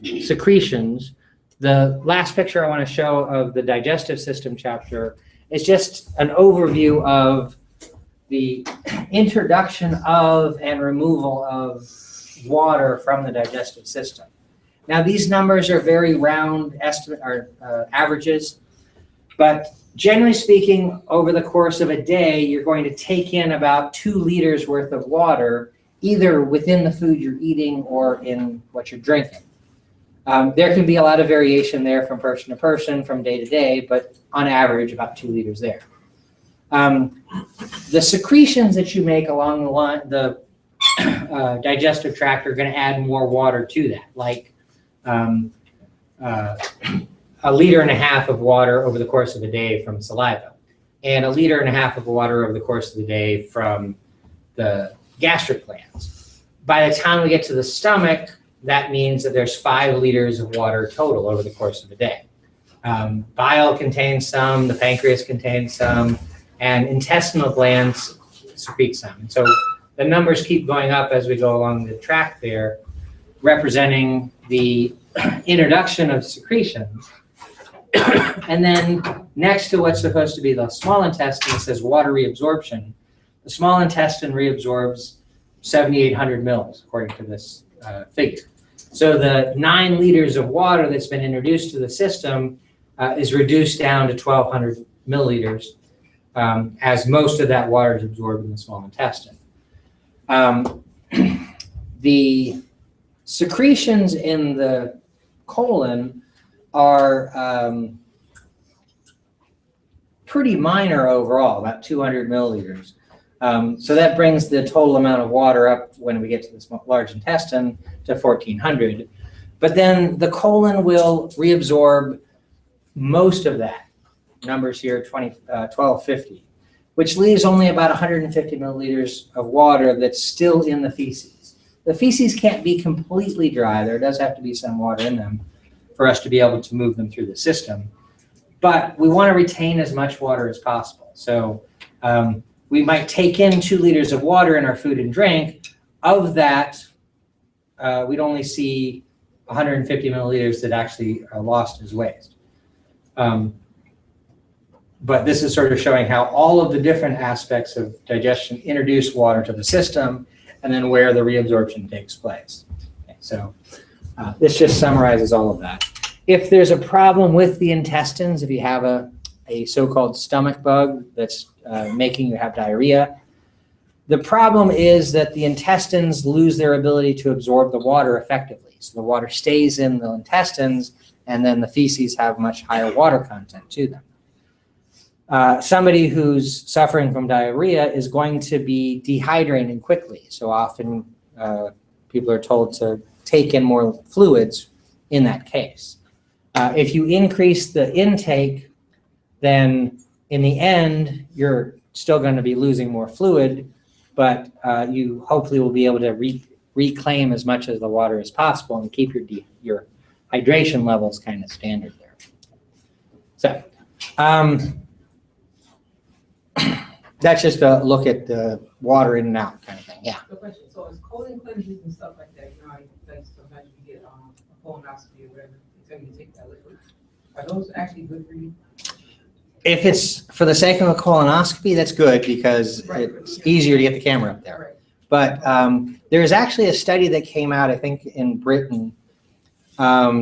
secretions, the last picture I want to show of the digestive system chapter is just an overview of the introduction of and removal of water from the digestive system. Now, these numbers are very round estimate or averages, but generally speaking, over the course of a day, you're going to take in about 2 liters worth of water, either within the food you're eating or in what you're drinking. There can be a lot of variation there from person to person, from day to day, but on average, about 2 liters there. The secretions that you make along the line, the digestive tract, are going to add more water to that, like 1.5 liters of water over the course of a day from saliva, and 1.5 liters of water over the course of the day from the gastric glands. By the time we get to the stomach, that means that there's 5 liters of water total over the course of a day. Bile contains some, the pancreas contains some, and intestinal glands secrete some. And so the numbers keep going up as we go along the track there, representing the introduction of secretions. And then next to what's supposed to be the small intestine, it says water reabsorption. The small intestine reabsorbs 7,800 mils, according to this figure. So the 9 liters of water that's been introduced to the system is reduced down to 1,200 milliliters, as most of that water is absorbed in the small intestine. The secretions in the colon are pretty minor overall, about 200 milliliters. So that brings the total amount of water up when we get to the large intestine to 1,400. But then the colon will reabsorb most of that. Numbers here, 1,250. which leaves only about 150 milliliters of water that's still in the feces. The feces can't be completely dry. There does have to be some water in them for us to be able to move them through the system. But we want to retain as much water as possible. So we might take in 2 liters of water in our food and drink. Of that, we'd only see 150 milliliters that actually are lost as waste. But this is sort of showing how all of the different aspects of digestion introduce water to the system, and then where the reabsorption takes place. Okay, so this just summarizes all of that. If there's a problem with the intestines, if you have a so-called stomach bug that's making you have diarrhea, the problem is that the intestines lose their ability to absorb the water effectively. So the water stays in the intestines, and then the feces have much higher water content to them. Somebody who's suffering from diarrhea is going to be dehydrating quickly. So often people are told to take in more fluids in that case. If you increase the intake, then in the end, you're still going to be losing more fluid, but you hopefully will be able to reclaim as much of the water as possible and keep your hydration levels kind of standard there. So that's just a look at the water in and out kind of thing. Yeah. So question, so it's colon cleanses and stuff like that, you know, like sometimes you get a colonoscopy or whatever, they tell you to take that liquid. Are those actually good for you? If it's for the sake of a colonoscopy, that's good because it's easier to get the camera up there. Right. But there's actually a study that came out, I think, in Britain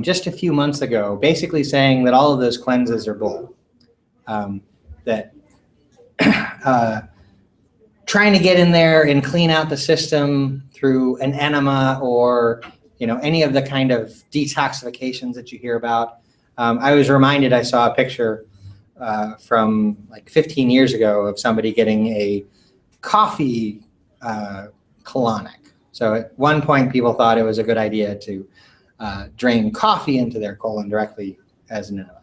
just a few months ago, basically saying that all of those cleanses are bull. That trying to get in there and clean out the system through an enema or any of the kind of detoxifications that you hear about. I was reminded, I saw a picture from like 15 years ago of somebody getting a coffee colonic. So at one point people thought it was a good idea to drain coffee into their colon directly as an enema.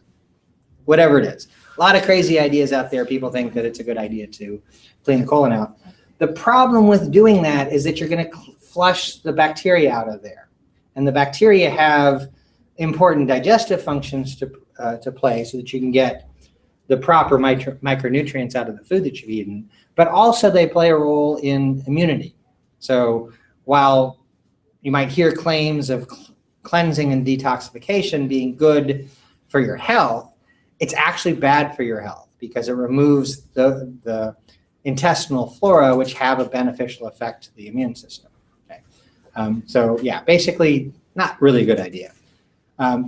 Whatever it is. A lot of crazy ideas out there. People think that it's a good idea to clean the colon out. The problem with doing that is that you're going to flush the bacteria out of there. And the bacteria have important digestive functions to play so that you can get the proper micronutrients out of the food that you've eaten. But also they play a role in immunity. So while you might hear claims of cleansing and detoxification being good for your health, it's actually bad for your health because it removes the intestinal flora, which have a beneficial effect to the immune system. Okay. So yeah, basically not really a good idea.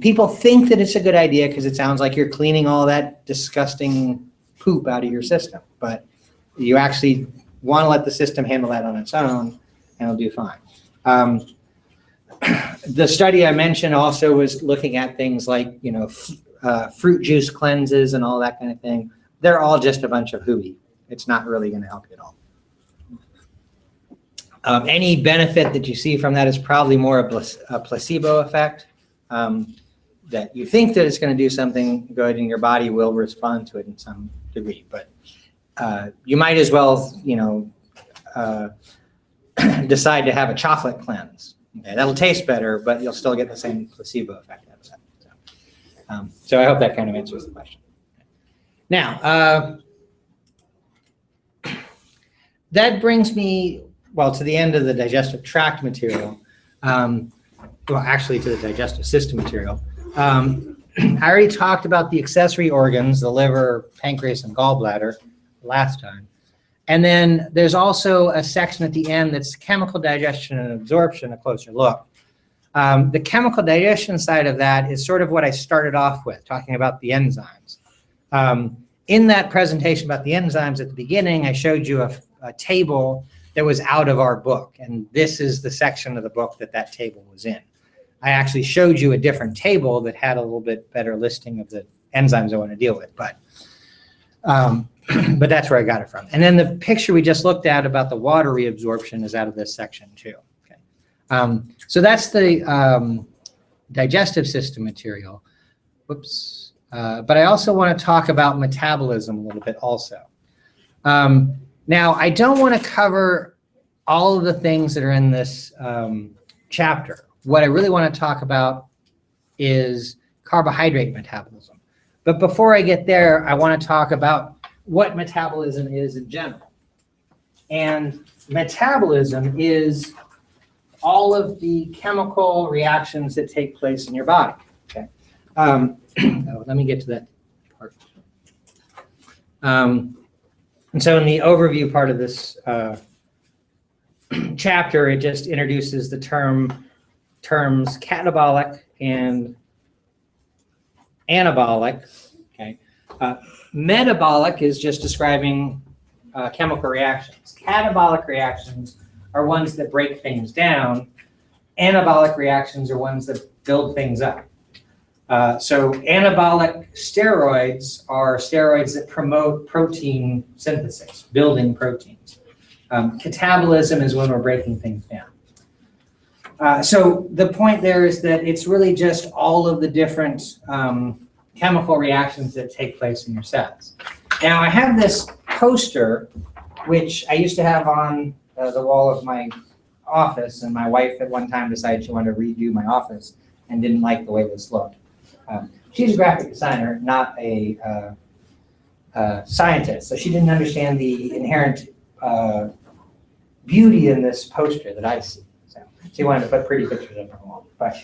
People think that it's a good idea because it sounds like you're cleaning all that disgusting poop out of your system, but you actually want to let the system handle that on its own and it'll do fine. The study I mentioned also was looking at things like, fruit juice cleanses and all that kind of thing. They're all just a bunch of hooey. It's not really going to help you at all. Any benefit that you see from that is probably more a placebo effect, that you think that it's going to do something good and your body will respond to it in some degree. But you might as well, decide to have a chocolate cleanse. Okay, that'll taste better, but you'll still get the same placebo effect out of that. So I hope that kind of answers the question. Now, that brings me, to the end of the digestive tract material. Actually to the digestive system material. I already talked about the accessory organs, the liver, pancreas, and gallbladder last time. And then there's also a section at the end that's chemical digestion and absorption, a closer look. The chemical digestion side of that is sort of what I started off with, talking about the enzymes. In that presentation about the enzymes at the beginning, I showed you a table that was out of our book, and this is the section of the book that table was in. I actually showed you a different table that had a little bit better listing of the enzymes I want to deal with, but that's where I got it from. And then the picture we just looked at about the water reabsorption is out of this section too. Okay. So that's the digestive system material. Whoops. But I also want to talk about metabolism a little bit also. Now, I don't want to cover all of the things that are in this chapter. What I really want to talk about is carbohydrate metabolism. But before I get there, I want to talk about what metabolism is in general. And metabolism is all of the chemical reactions that take place in your body. Okay. Let me get to that part. And so in the overview part of this chapter, it just introduces the terms catabolic and anabolic. Okay. Metabolic is just describing chemical reactions. Catabolic reactions are ones that break things down. Anabolic reactions are ones that build things up. So anabolic steroids are steroids that promote protein synthesis, building proteins. Catabolism is when we're breaking things down. So the point there is that it's really just all of the different chemical reactions that take place in your cells. Now I have this poster, which I used to have on the wall of my office, and my wife at one time decided she wanted to redo my office and didn't like the way this looked. She's a graphic designer, not a scientist, so she didn't understand the inherent beauty in this poster that I see. So she wanted to put pretty pictures up on the wall. But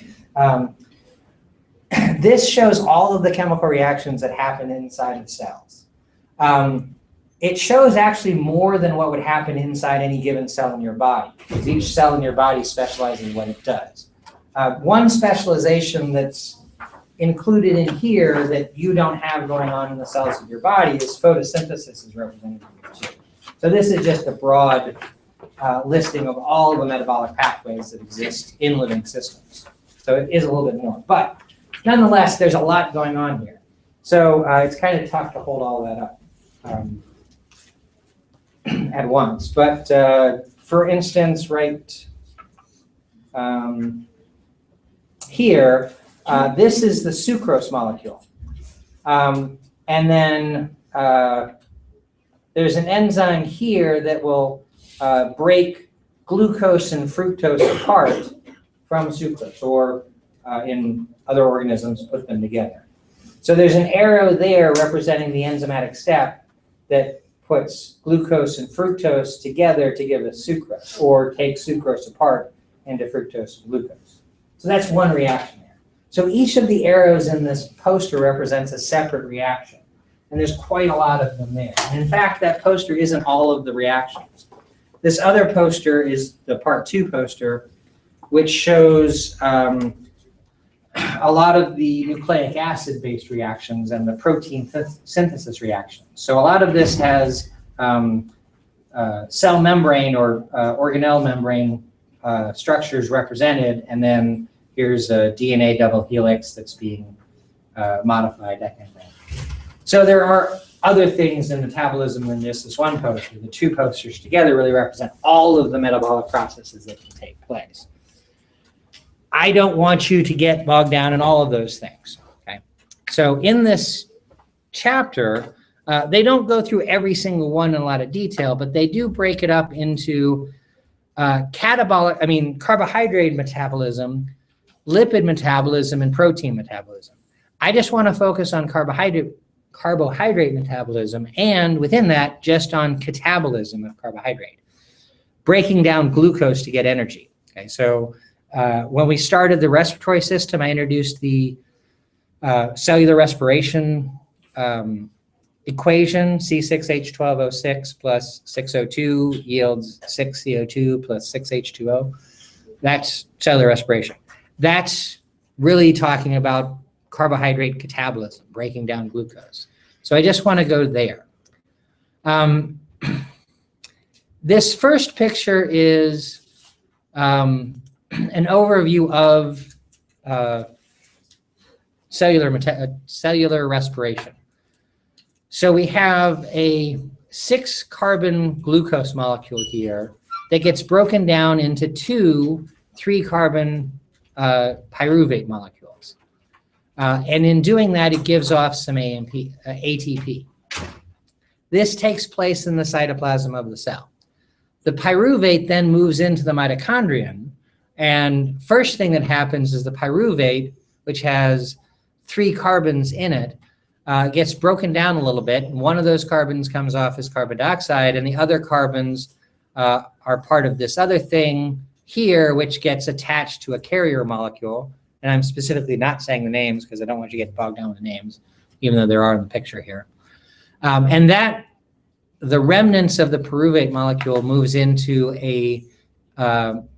this shows all of the chemical reactions that happen inside of cells. It shows actually more than what would happen inside any given cell in your body, because each cell in your body specializes in what it does. One specialization that's included in here that you don't have going on in the cells of your body is photosynthesis is represented here too. So this is just a broad listing of all the metabolic pathways that exist in living systems. So it is a little bit more, but nonetheless, there's a lot going on here. So it's kind of tough to hold all that up at once. But for instance, right here, this is the sucrose molecule. And then there's an enzyme here that will break glucose and fructose apart from sucrose, or in other organisms, put them together. So there's an arrow there representing the enzymatic step that puts glucose and fructose together to give us sucrose, or takes sucrose apart into fructose and glucose. So that's one reaction there. So each of the arrows in this poster represents a separate reaction. And there's quite a lot of them there. And in fact, that poster isn't all of the reactions. This other poster is the part 2 poster, which shows a lot of the nucleic acid-based reactions and the protein synthesis reactions. So a lot of this has cell membrane or organelle membrane structures represented, and then here's a DNA double helix that's being modified, that kind of thing. So there are other things in metabolism than just this one poster. The 2 posters together really represent all of the metabolic processes that can take place. I don't want you to get bogged down in all of those things, okay? So in this chapter, they don't go through every single one in a lot of detail, but they do break it up into carbohydrate metabolism, lipid metabolism, and protein metabolism. I just want to focus on carbohydrate metabolism, and within that, just on catabolism of carbohydrate, breaking down glucose to get energy. Okay, so when we started the respiratory system, I introduced the cellular respiration equation, C6H12O6 plus 6O2 yields 6CO2 plus 6H2O. That's cellular respiration. That's really talking about carbohydrate catabolism, breaking down glucose. So I just want to go there. This first picture is an overview of cellular respiration. So we have a 6-carbon glucose molecule here that gets broken down into 2 3-carbon pyruvate molecules. And in doing that, it gives off some ATP. This takes place in the cytoplasm of the cell. The pyruvate then moves into the mitochondrion, and first thing that happens is the pyruvate, which has 3 carbons in it, gets broken down a little bit. One of those carbons comes off as carbon dioxide, and the other carbons are part of this other thing here, which gets attached to a carrier molecule. And I'm specifically not saying the names because I don't want you to get bogged down with the names, even though there are in the picture here. And that the remnants of the pyruvate molecule moves into a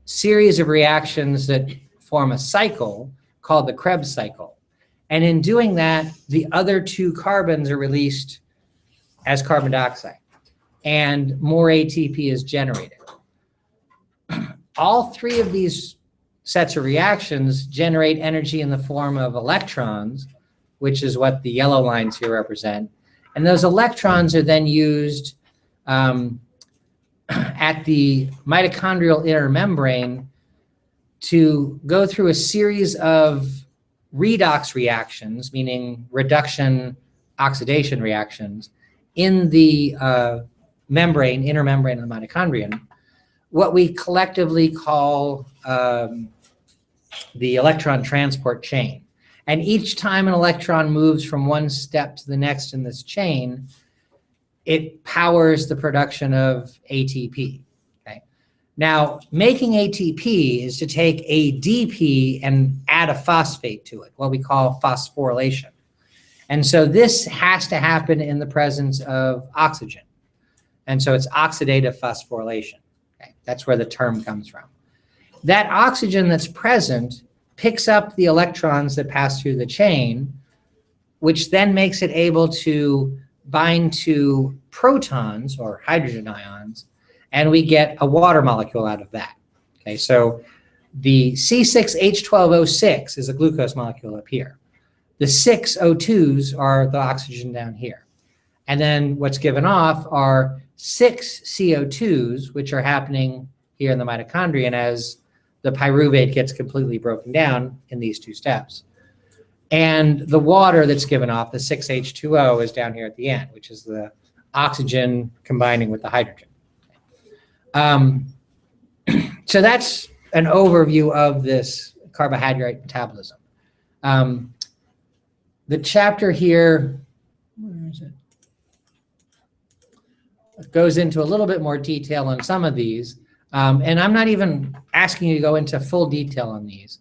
series of reactions that form a cycle called the Krebs cycle. And in doing that, the other 2 carbons are released as carbon dioxide, and more ATP is generated. All 3 of these sets of reactions generate energy in the form of electrons, which is what the yellow lines here represent. And those electrons are then used at the mitochondrial inner membrane to go through a series of redox reactions, meaning reduction oxidation reactions, in the membrane, inner membrane of the mitochondrion, what we collectively call the electron transport chain. And each time an electron moves from one step to the next in this chain, it powers the production of ATP. Okay. Now, making ATP is to take ADP and add a phosphate to it, what we call phosphorylation. And so this has to happen in the presence of oxygen. And so it's oxidative phosphorylation. Okay. That's where the term comes from. That oxygen that's present picks up the electrons that pass through the chain, which then makes it able to bind to protons or hydrogen ions, and we get a water molecule out of that. Okay, so the C6H12O6 is a glucose molecule up here. The 6 O2s are the oxygen down here. And then what's given off are 6 CO2s, which are happening here in the mitochondrion as the pyruvate gets completely broken down in these 2 steps. And the water that's given off, the 6H2O, is down here at the end, which is the oxygen combining with the hydrogen. So that's an overview of this carbohydrate metabolism. The chapter here, where is it? It goes into a little bit more detail on some of these. And I'm not even asking you to go into full detail on these.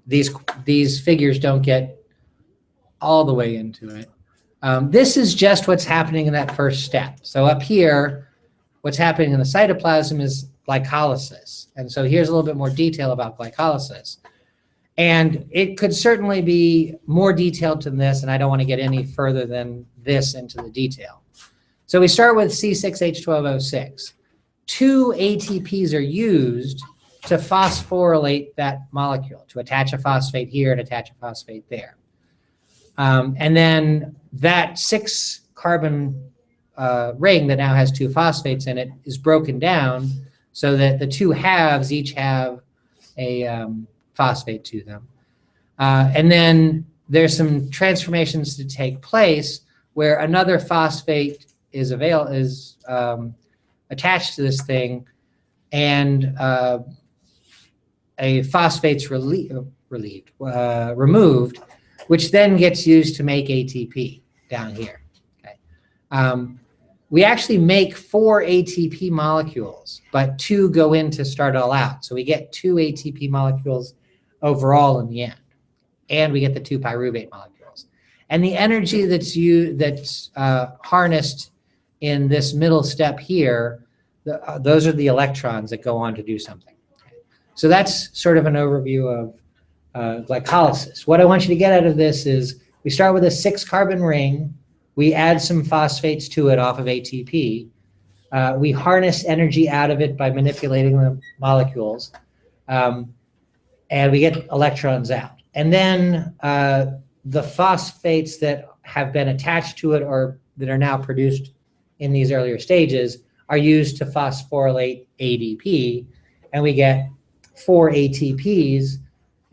These figures don't get all the way into it. This is just what's happening in that first step. So up here, what's happening in the cytoplasm is glycolysis. And so here's a little bit more detail about glycolysis. And it could certainly be more detailed than this, and I don't want to get any further than this into the detail. So we start with C6H12O6. 2 ATPs are used to phosphorylate that molecule, to attach a phosphate here and attach a phosphate there. And then that 6-carbon ring that now has 2 phosphates in it is broken down so that the 2 halves each have a phosphate to them. And then there's some transformations to take place where another phosphate is attached to this thing, and a phosphate's removed, which then gets used to make ATP down here. Okay. We actually make 4 ATP molecules, but 2 go in to start it all out. So we get 2 ATP molecules overall in the end, and we get the 2 pyruvate molecules. And the energy that's harnessed in this middle step here, those are the electrons that go on to do something. So that's sort of an overview of glycolysis. What I want you to get out of this is we start with a 6-carbon ring. We add some phosphates to it off of ATP. We harness energy out of it by manipulating the molecules. And we get electrons out. And then the phosphates that have been attached to it or that are now produced in these earlier stages are used to phosphorylate ADP, and we get 4 ATPs.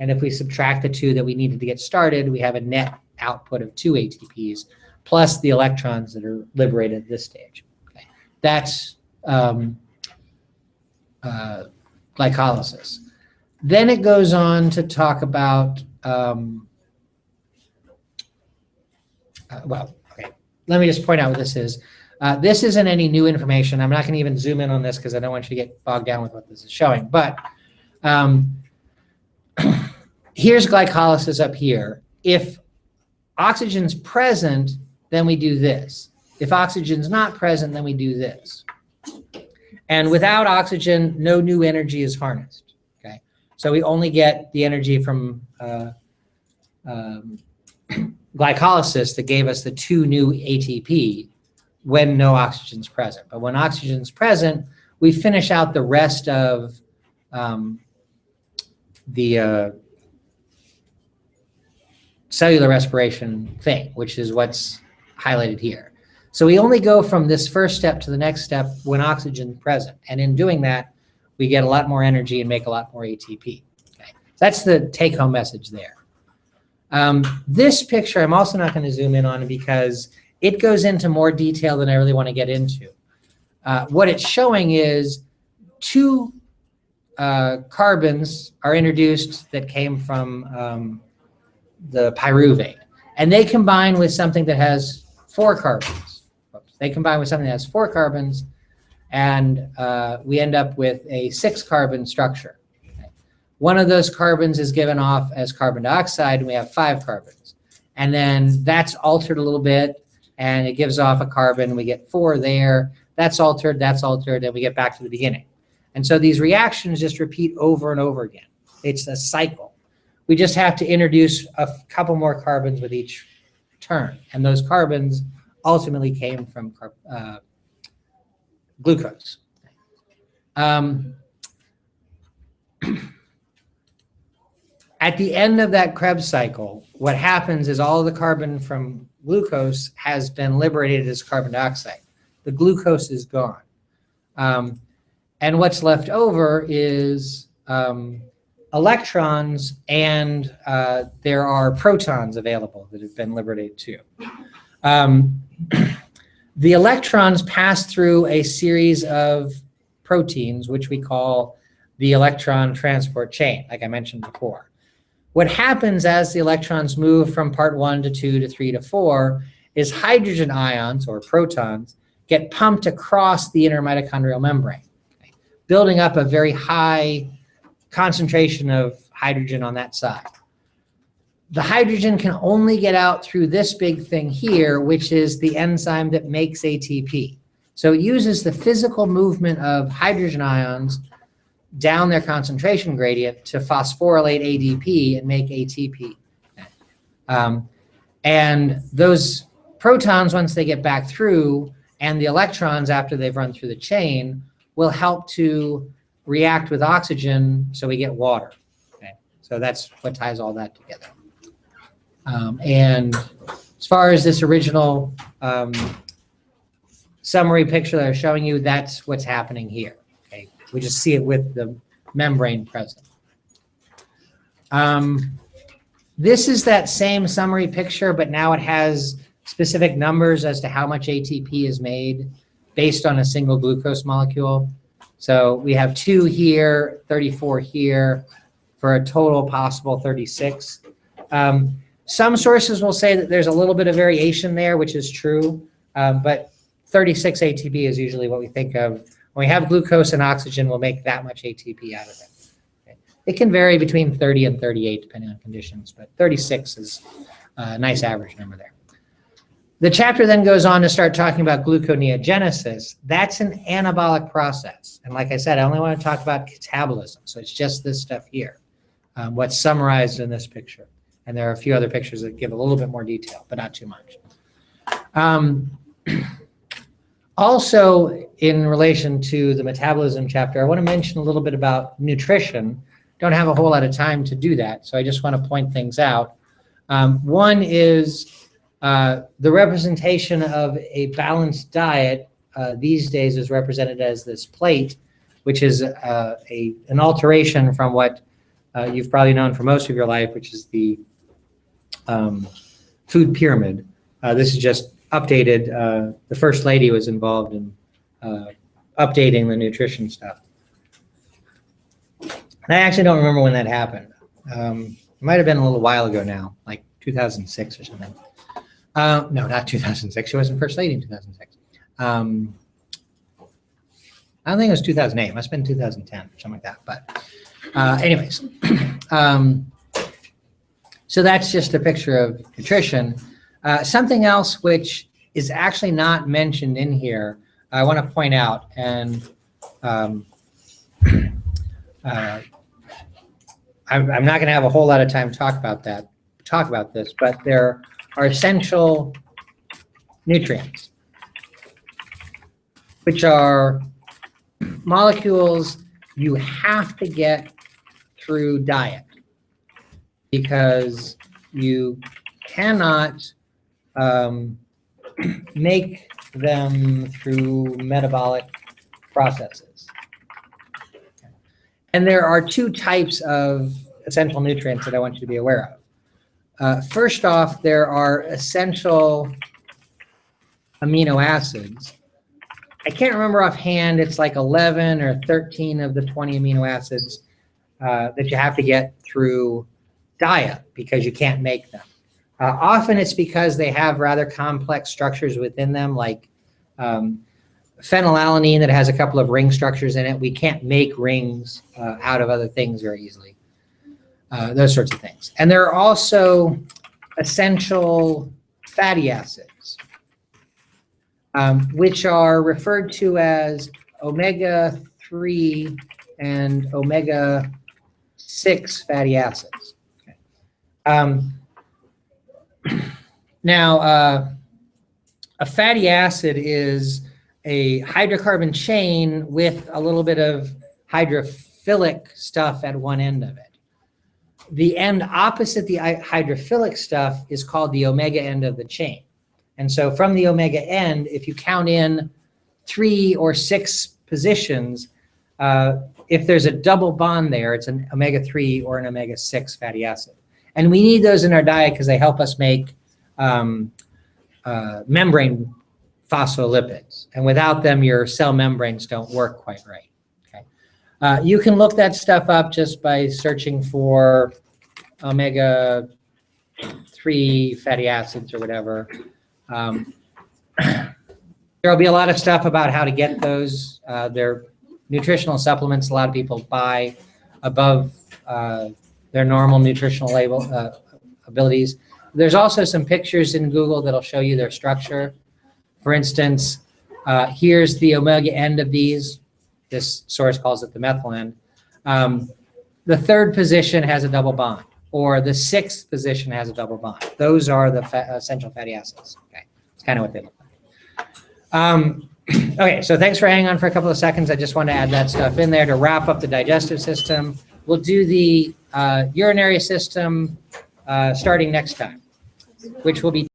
And if we subtract the 2 that we needed to get started, we have a net output of 2 ATPs plus the electrons that are liberated at this stage. Okay. That's glycolysis. Then it goes on to talk about, okay, let me just point out what this is. This isn't any new information. I'm not going to even zoom in on this because I don't want you to get bogged down with what this is showing. But here's glycolysis up here. If oxygen's present, then we do this. If oxygen's not present, then we do this. And without oxygen, no new energy is harnessed. Okay, so we only get the energy from glycolysis that gave us the 2 new ATP when no oxygen's present. But when oxygen's present, we finish out the rest of the cellular respiration thing, which is what's highlighted here. So we only go from this first step to the next step when oxygen's present. And in doing that, we get a lot more energy and make a lot more ATP. Okay? That's the take-home message there. This picture, I'm also not going to zoom in on because it goes into more detail than I really want to get into. What it's showing is 2 carbons are introduced that came from the pyruvate, and they combine with something that has 4 carbons. They combine with something that has 4 carbons, and we end up with a 6-carbon structure. Okay. One of those carbons is given off as carbon dioxide, and we have 5 carbons. And then that's altered a little bit, and it gives off a carbon. We get 4 there. That's altered, and we get back to the beginning. And so these reactions just repeat over and over again. It's a cycle. We just have to introduce a couple more carbons with each turn, and those carbons ultimately came from glucose. At the end of that Krebs cycle, what happens is all the carbon from glucose has been liberated as carbon dioxide. The glucose is gone. And what's left over is electrons, and there are protons available that have been liberated too. The electrons pass through a series of proteins, which we call the electron transport chain, like I mentioned before. What happens as the electrons move from part 1 to 2 to 3 to 4 is hydrogen ions, or protons, get pumped across the inner mitochondrial membrane, okay, building up a very high concentration of hydrogen on that side. The hydrogen can only get out through this big thing here, which is the enzyme that makes ATP. So it uses the physical movement of hydrogen ions down their concentration gradient to phosphorylate ADP and make ATP. And those protons, once they get back through, and the electrons after they've run through the chain, will help to react with oxygen so we get water. Okay? So that's what ties all that together. And as far as this original summary picture that I was showing you, that's what's happening here. Okay? We just see it with the membrane present. This is that same summary picture, but now it has specific numbers as to how much ATP is made based on a single glucose molecule. So we have 2 here, 34 here, for a total possible 36. Some sources will say that there's a little bit of variation there, which is true, but 36 ATP is usually what we think of. When we have glucose and oxygen, we'll make that much ATP out of it. Okay. It can vary between 30 and 38 depending on conditions, but 36 is a nice average number there. The chapter then goes on to start talking about gluconeogenesis. That's an anabolic process. And like I said, I only want to talk about catabolism. So it's just this stuff here, what's summarized in this picture. And there are a few other pictures that give a little bit more detail, but not too much. Also, in relation to the metabolism chapter, I want to mention a little bit about nutrition. Don't have a whole lot of time to do that, so I just want to point things out. One is the representation of a balanced diet these days is represented as this plate, which is an alteration from what you've probably known for most of your life, which is the food pyramid. This is just updated. The first lady was involved in updating the nutrition stuff. And I actually don't remember when that happened. It might have been a little while ago now, like 2006 or something. No, not 2006. She wasn't first lady in 2006. I don't think it was 2008. It must have been 2010 or something like that. But anyways, so that's just a picture of nutrition. Something else which is actually not mentioned in here, I want to point out, and I'm not going to have a whole lot of time to talk about this, but there are essential nutrients, which are molecules you have to get through diet because you cannot make them through metabolic processes. And there are two types of essential nutrients that I want you to be aware of. First off, there are essential amino acids. I can't remember offhand, it's like 11 or 13 of the 20 amino acids that you have to get through diet because you can't make them. Often it's because they have rather complex structures within them, like phenylalanine that has a couple of ring structures in it. We can't make rings out of other things very easily. Those sorts of things. And there are also essential fatty acids, which are referred to as omega-3 and omega-6 fatty acids. Okay. Now, a fatty acid is a hydrocarbon chain with a little bit of hydrophilic stuff at one end of it. The end opposite the hydrophilic stuff is called the omega end of the chain. And so from the omega end, if you count in 3 or 6 positions, if there's a double bond there, it's an omega-3 or an omega-6 fatty acid. And we need those in our diet because they help us make membrane phospholipids. And without them, your cell membranes don't work quite right. Okay. You can look that stuff up just by searching for omega-3 fatty acids or whatever. There'll be a lot of stuff about how to get those. They're nutritional supplements a lot of people buy above their normal nutritional label abilities. There's also some pictures in Google that'll show you their structure. For instance, here's the omega end of these. This source calls it the methyl end. The third position has a double bond, or the 6th position has a double bond. Those are the essential fatty acids. Okay, it's kind of what they look like. Okay, so thanks for hanging on for a couple of seconds. I just want to add that stuff in there to wrap up the digestive system. We'll do the urinary system starting next time, which will be